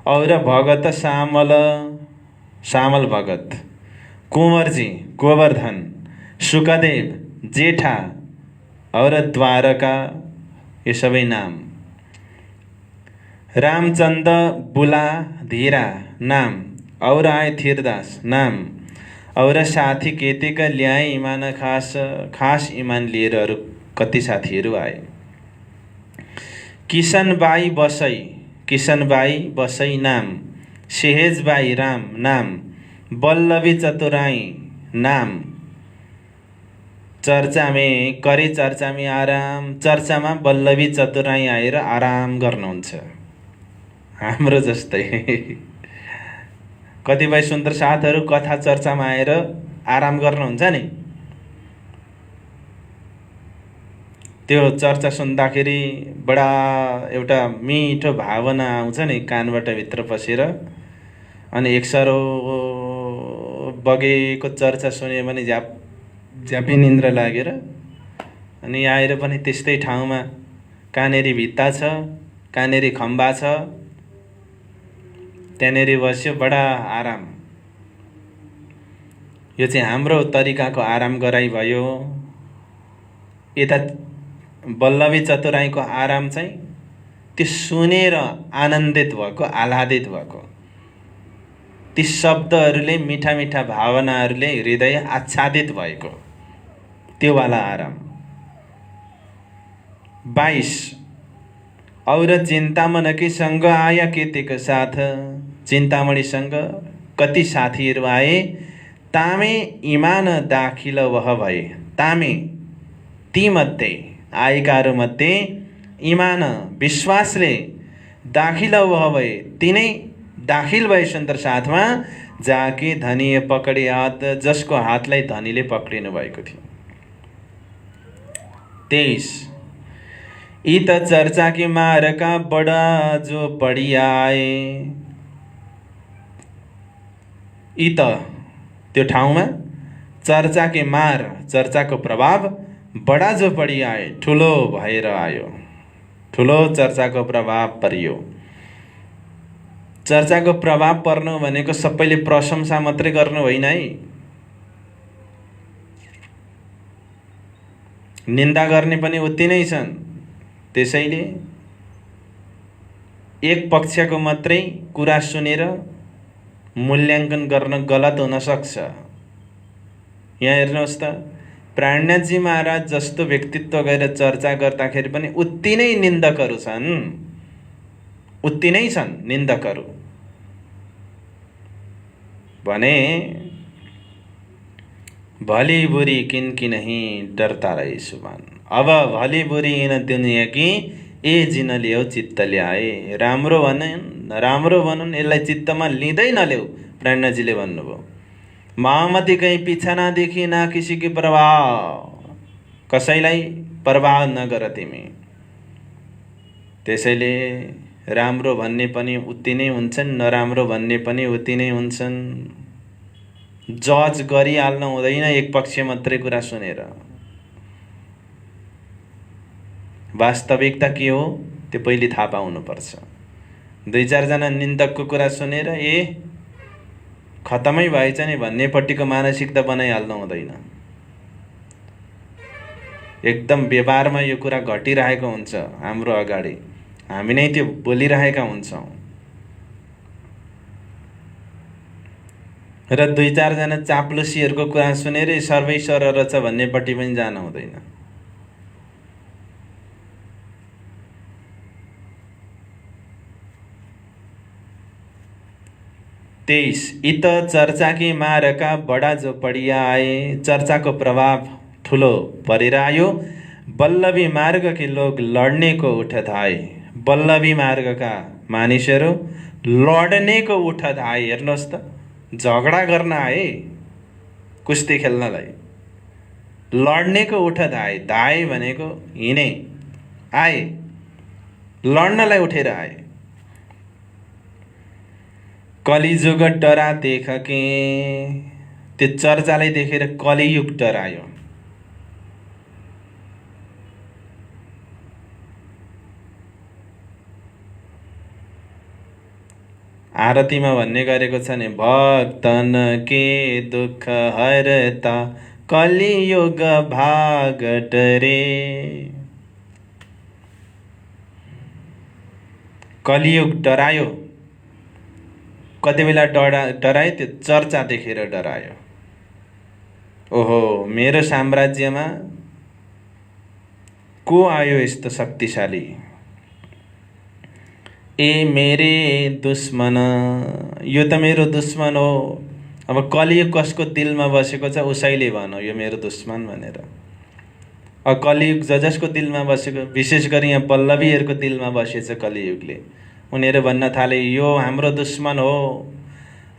और भगत श्यामल भगत। कुंवरजी गोवर्धन, सुखदेव जेठा, और द्वारका, ये सबै नाम। रामचंद्र बुला धीरा नाम, और आए थीरदास नाम। और साथी केतेका ल्याए इमान खास इमान लिएर अरू कति साथीहरू आए। किसनबाई बसई नाम, सेहेजबाई राम नाम, बल्लभी चतुराई नाम। चर्चा में करे, चर्चा में आराम, चर्चामा बल्लभी चतुराई आएर आराम गर्नुहुन्छ, हाम्रो जस्तै। कतिपय सुन्दर साथहरू कथा चर्चामा आएर आराम गर्नुहुन्छ नि। त्यो चर्चा सुन्दाखेरि बडा एउटा मिठो भावना आउँछ नि कानबाट भित्र पसेर। अनि एकसरो बगेको चर्चा सुन्यो भने झ्यापी निन्द्रा लागेर अनि आएर पनि त्यस्तै ठाउँमा कानेरी भित्ता छ, कानेरी खम्बा छ, त्यहाँनेरि बस्यो, बडा आराम। यो चाहिँ हाम्रो तरिकाको आराम गराइ भयो। यता वल्लभी चतुराईको आराम चाहिँ त्यो सुनेर आनन्दित भएको, आह्लादित भएको, ती शब्दहरूले, मिठा मिठा भावनाहरूले हृदय आच्छादित भएको, त्यो वाला आराम। 22 और चिन्तामणिसँग आया केतेको साथ। चिन्तामणिसँग कति साथीहरू आए। तामे इमान दाखिल वह भए। तामे ती मध्ये आएकाहरू मध्ये इमान विश्वासले दाखिल वह भए, तिनै दाखिल भए सुन्दर साथमा। जाके धनी पकडे हात, जसको हातलाई धनीले पक्रिनु भएको थियो। 23 यी त चर्चा के मारका बडा जो पढी आए। यी त त्यो ठाउँमा चर्चा के मार, चर्चाको प्रभाव बडा जो पढी आए, ठुलो भएर आयो, ठुलो चर्चाको प्रभाव परियो। चर्चाको प्रभाव पर्नु भनेको सबैले प्रशंसा मात्रै गर्नु होइन है, निन्दा गर्ने पनि उति नै छन्। त्यसैले एक पक्षको मात्रै कुरा सुनेर मूल्याङ्कन गर्न गलत हुन सक्छ। यहाँ हेर्नुहोस् त, प्राणनाथजी महाराज जस्तो व्यक्तित्व गएर चर्चा गर्दाखेरि पनि उति नै निन्दकहरू छन्, उति नै छन् निन्दकहरू। भने भली बुरी किनकी नहीं डरता रहे सुभान। अब भली बुरी इन दुनिया की ए जिन ल्याऊ चित्त ल्याए। राम्रो भनुन्, यसलाई चित्तमा लिँदै नल्याऊ, प्राणनाथजीले भन्नुभयो। महामती कहीँ पिछा नदेखि, ना किसी की प्रभाव, कसैलाई प्रभाव नगर तिमी। त्यसैले राम्रो भन्ने पनि उति नै हुन्छन्, नराम्रो भन्ने पनि उति नै हुन्छन्। जज गरिहाल्नु हुँदैन एक पक्ष मात्रै कुरा सुनेर। वास्तविकता के हो त्यो पहिले थाहा पाउनुपर्छ। 2-4 जना निन्दकको कुरा सुनेर खतमै भएछ नि भन्नेपट्टिको मानसिकता बनाइहाल्नु हुँदैन। एकदम व्यवहारमा यो कुरा घटिरहेको हुन्छ हाम्रो अगाडि, हामी नै त्यो बोलिरहेका हुन्छौँ। र 2-4 जना चाप्लुसीहरूको कुरा सुनेर सर्वै सरर छ भन्नेपट्टि पनि जान हुँदैन। इत चर्चा के मारका बडा जो पढिया आए। चर्चाको प्रभाव ठुलो परेर आयो। वल्लभी मार्ग के लोग लड्ने को उठत आए। वल्लभी मार्गका मानिसहरू लड्ने को उठत आए। हेर्नुहोस् त, झगडा गर्न आए, कुस्ती खेल्नलाई लड्ने को उठत आए। धाए भनेको हिँडे, आए, लड्नलाई उठेर आए। कलियुग डरा देख के, त्यो चर्चालाई देखेर कलियुग डरायो। आरतीमा भन्ने गरेको छ नि, भक्तन के दुख हरता कलियुग भाग डरे। कलियुग डरायो। कति बेला डरायो? त्यो चर्चा देखेर डरायो। ओहो, मेरो साम्राज्यमा को आयो यस्तो शक्तिशाली? ए मेरे दुश्मन, यो त मेरो दुश्मन हो। अब कलियुग कसको दिलमा बसेको छ उसैले भनौँ यो मेरो दुश्मन भनेर। अब कलियुग जसको दिलमा बसेको, विशेष गरी यहाँ वल्लभीहरूको दिलमा बसेछ कलियुगले, उनीहरू भन्न थाले यो हाम्रो दुश्मन हो।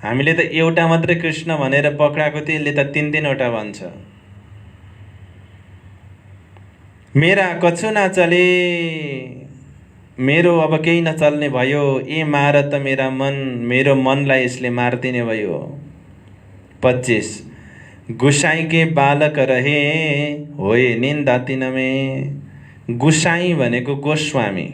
हामीले त एउटा मात्रै कृष्ण भनेर पक्राएको थियो, यसले त 3-3 वटा भन्छ। मेरा कछु नचले, मेरो अब केही नचल्ने भयो। ए मार त मेरा मन, मेरो मनलाई यसले मारिदिने भयो। 25 गुसाई के बालक रहे, होए निन्दा तिनमे। गुसाई भनेको गोस्वामी,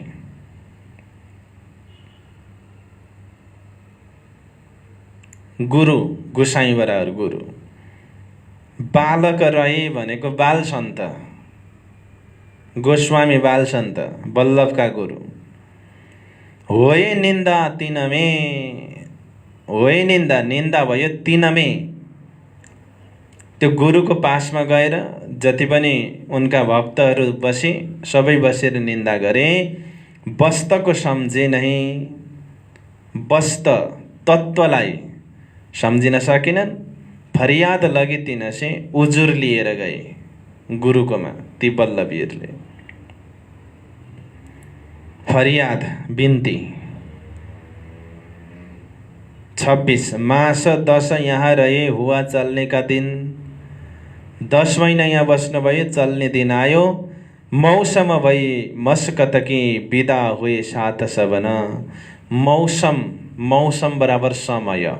गुरु, गुसाई बराबर गुरु। बालक रहे भनेको बाल सन्त, गोस्वामी बाल सन्त, वल्लभका गुरु। होए निन्दा तिनमे, होए निन्दा, निन्दा भयो तिनमे। त्यो गुरुको पासमा गएर जति पनि उनका भक्तहरू बसे, सबै बसेर निन्दा गरे। वस्तको सम्झे नहीं, वस्त तत्त्वलाई सम्झिन सकेनन्। फरियाद लगी तिनसे, उजुर लिएर गए गुरुकोमा ती वल्लभीहरूले। फरियाद, बिन्ती। 26 मास 10 यहाँ रहे, हुआ चल्ने का दिन। 10 महिना यहाँ बस्नुभयो, चल्ने दिन आयो। मौसम भई मस्कत की, विदा हुए साथ सबन। मौसम, मौसम बराबर समय।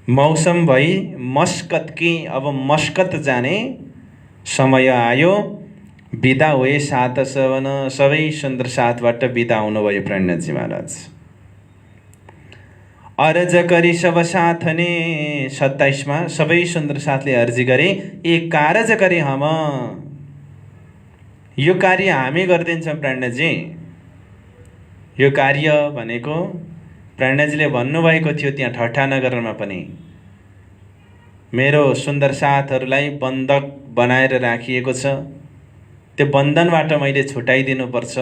मौसम भई मस्कत की, अब मस्कत जाने समय आयो। विदा हुए साथ सबन, सबै सुन्दर साथबाट विदा हुनुभयो प्रणनाथजी महाराज। अरज करी सब साथने, 27 मा सबै सुन्दर साथले अर्जी गरे, एक कारज गरे हम, यो कार्य हामी गरिदिन्छौँ प्रणनाथजी। यो कार्य भनेको प्रणनाथजीले भन्नुभएको थियो त्यहाँ ठट्टानगरमा पनि, मेरो सुन्दर साथहरूलाई बन्धक बनाएर राखिएको छ, त्यो बन्धनबाट मैले छुटाइदिनुपर्छ,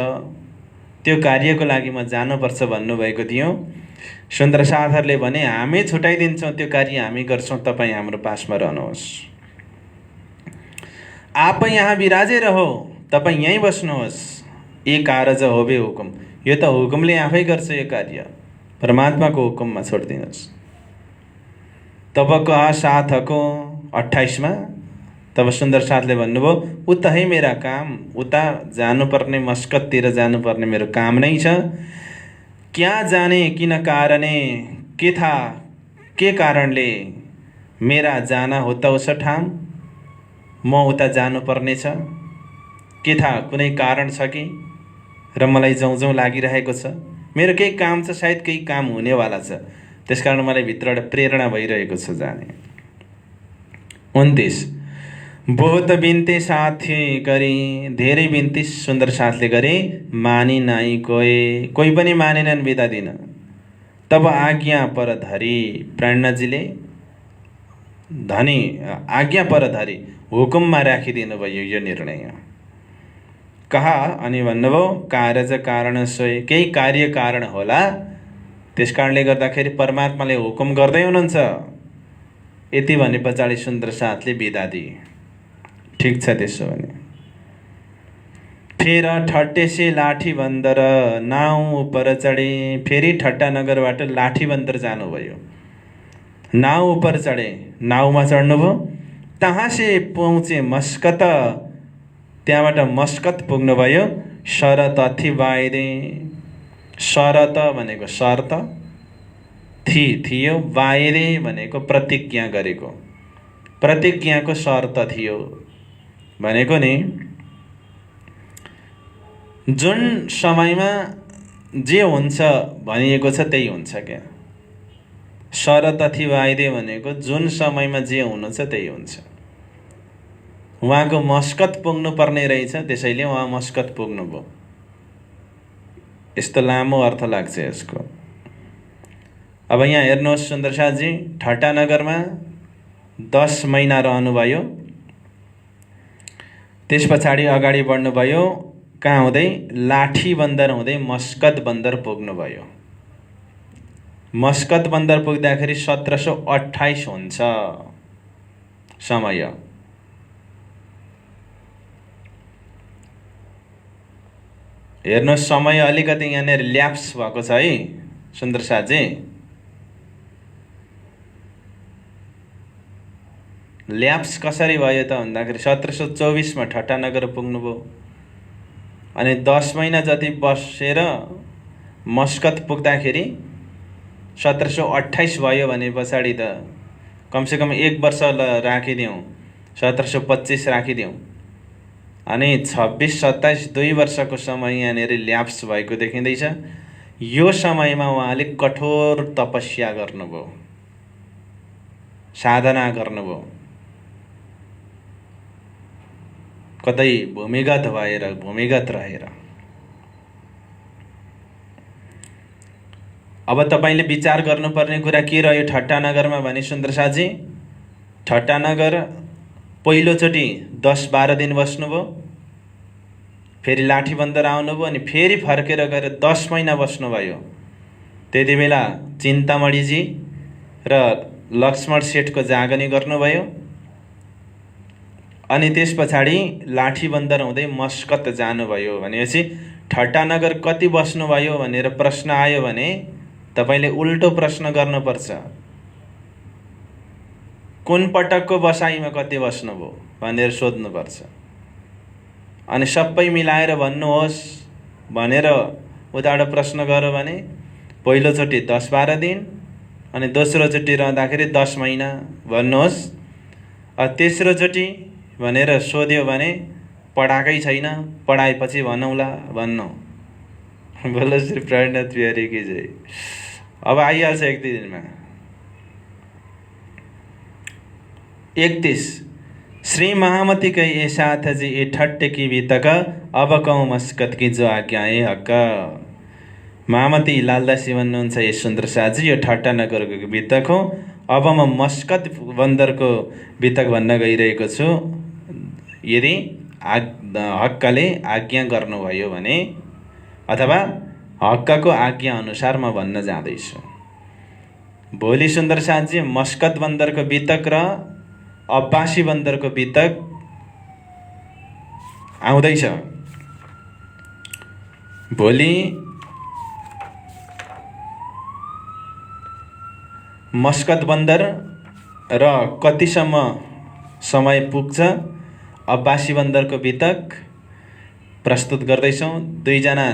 त्यो कार्यको लागि म जानुपर्छ भन्नुभएको थियो। सुन्दर साथहरूले भने हामी छुटाइदिन्छौँ, त्यो कार्य हामी गर्छौँ, तपाईँ हाम्रो पासमा रहनुहोस्। आप यहाँ बिराजे रहो, तपाईँ यहीँ बस्नुहोस्। ए कारज होबे हुकुम, यो त हुकुमले आफै गर्छ यो कार्य, परमात्माको हुकुममा छोडिदिनुहोस्। तबको साथको 28 मा तब सुन्दर साथले भन्नुभयो, उता है मेरा काम, उता जानुपर्ने, मस्कततिर जानुपर्ने मेरो काम नै छ। क्या जाने किन कारणे, के था के कारणले मेरा जाना होता उस ठाम, म उता जानुपर्ने छ। के था, कुनै कारण छ कि, र मलाई जाउँ जाउँ लागिरहेको छ। मेरो केही काम छ, सायद केही काम हुनेवाला छ, त्यसकारण मलाई भित्रबाट प्रेरणा भइरहेको छ जाने। 29 बहुत बिन्ती साथी गरी, धेरै बिन्ती सुन्दर साथले गरे, मानी नाई कोही पनि मानेनन् बिदा दिन। तब आज्ञा पर धरी, प्रणनाथजीले धनी आज्ञा पर धरी, हुकुममा राखिदिनु भयो यो निर्णय। कहा अनि भन्नुभयो, कारज कारण सोय, केही कार्य कारण होला, त्यस कारणले गर्दाखेरि परमात्माले हुकुम गर्दै हुनुहुन्छ। यति भने पछाडि सुन्दर साथले बिदा दिए। ठिक छ त्यसो भने। फेर ठट्टेसे लाठी बन्दर, नाउ उपर चढे। फेरि ठट्टा नगरबाट लाठी बन्दर जानुभयो, नाउ उपर चढे, नाउमा चढ्नुभयो। तहाँ से पहुँचे मस्कत, त्यहाँबाट मस्कत पुग्नुभयो। शरत अथि बाइदे, शरत भनेको शर्त, थियो, बाइदे भनेको प्रतिज्ञा गरेको, प्रतिज्ञाको शर्त थियो भनेको नि, जुन समयमा जे हुन्छ भनिएको छ त्यही हुन्छ क्या। शरत अथि बाइदे भनेको जुन समयमा जे हुनु छ त्यही हुन्छ। उहाँको मस्कत पुग्नु पर्ने रहेछ, त्यसैले उहाँ मस्कत पुग्नुभयो। यस्तो लामो अर्थ लाग्छ यसको। अब यहाँ हेर्नुहोस् सुन्दर साथजी, ठट्टानगरमा 10 महिना रहनुभयो। त्यस पछाडि अगाडि बढ्नुभयो, कहाँ हुँदै, लाठी बन्दर हुँदै मस्कत बन्दर पुग्नुभयो। मस्कत बन्दर पुग्दाखेरि 1728 हुन्छ समय। हेर्नुहोस् समय अलिकति यहाँनिर ल्याप्स भएको छ है सुन्दर साथजी। ल्याप्स कसरी भयो त भन्दाखेरि 1724 मा ठट्टानगर पुग्नुभयो अनि 10 महिना जति बसेर मस्कत पुग्दाखेरि 1728 भयो भने पछाडि त कमसेकम 1 वर्ष राखिदिउँ, 1725 राखिदिउँ अनि 26-27 2 वर्षको समय यहाँनिर ल्याप्स भएको देखिँदैछ। यो समयमा उहाँले कठोर तपस्या गर्नुभयो, साधना गर्नुभयो, कतै भूमिगत रहेर। अब तपाईले विचार गर्नुपर्ने कुरा के रह्यो ठट्टानगरमा भने सुन्दर साथी, ठट्टानगर पहिलोचोटि 10-12 दिन बस्नुभयो, फेरि लाठी बन्दर आउनुभयो अनि फेरि फर्केर गएर 10 महिना बस्नुभयो। त्यति बेला चिन्तामणिजी र लक्ष्मण सेठको जागनी गर्नुभयो अनि त्यस पछाडि लाठी बन्दर हुँदै मस्कत जानुभयो। भनेपछि ठट्टानगर कति बस्नुभयो भनेर प्रश्न आयो भने तपाईले उल्टो प्रश्न गर्नुपर्छ, कुन पटकको बसाइमा कति बस्नुभयो भनेर सोध्नुपर्छ अनि सबै मिलाएर भन्नुहोस् भनेर उताबाट प्रश्न गर्यो भने पहिलोचोटि 10-12 दिन अनि दोस्रोचोटि रहँदाखेरि 10 महिना भन्नुहोस्। तेस्रोचोटि भनेर सोध्यो भने पढाकै छैन, पढाएपछि भनौँला भन्नु। बोलो श्री प्राणनाथ बिहारी की जय। अब आइहाल्छ 1 दिनमा। 31 श्री महामती कै ए साथ जी ए ठट्टे की बीतक अब कहूँ मस्कत की जो आज्ञा ए हक्क। महामती लालदासी भन्नुहुन्छ ए सुन्दर साथजी, यो ठट्टानगरको बीतक हो, अब म मस्कत बन्दरको बीतक भन्न गइरहेको छु। यदि हक्कले आज्ञा गर्नुभयो भने अथवा हक्कको आज्ञा अनुसार म भन्न जाँदैछु। भोलि सुन्दर साथजी मस्कत बन्दरको बीतक र अब्बासी बन्दरको बीतक आउँदैछ। भोलि मस्कत बन्दर र कतिसम्म समय पुग्छ अब्बासी बन्दरको बीतक प्रस्तुत गर्दैछौँ। 2 जना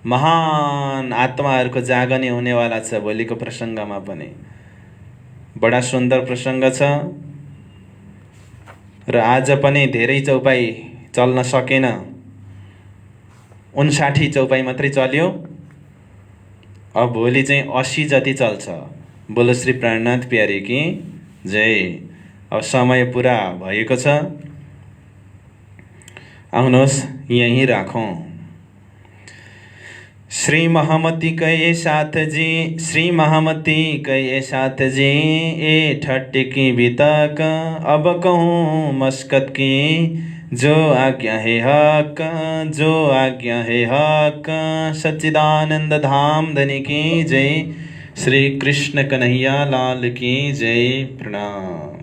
महान आत्माहरूको जागनी हुनेवाला छ भोलिको प्रसङ्गमा पनि। बडा सुन्दर प्रसङ्ग छ र आज पनि धेरै चौपाई चल्न सकेन, 59 चौपाई मात्रै चल्यो। अब भोलि चाहिँ 80 जति चल्छ। बोलो श्री प्राणनाथ प्यारी की जय। अब समय पुरा भएको छ, आउनुहोस् यहीं राखौँ। श्री महामती कै साथ जी, श्री महामती कै साथ जी ए ठट्टे की बीतक अब कहूँ मस्कत की जो आज्ञा है हक, जो आज्ञा है हक। सच्चिदानंद धाम धनी की जय। श्री कृष्ण कन्हैया लाल की जय। प्रणाम।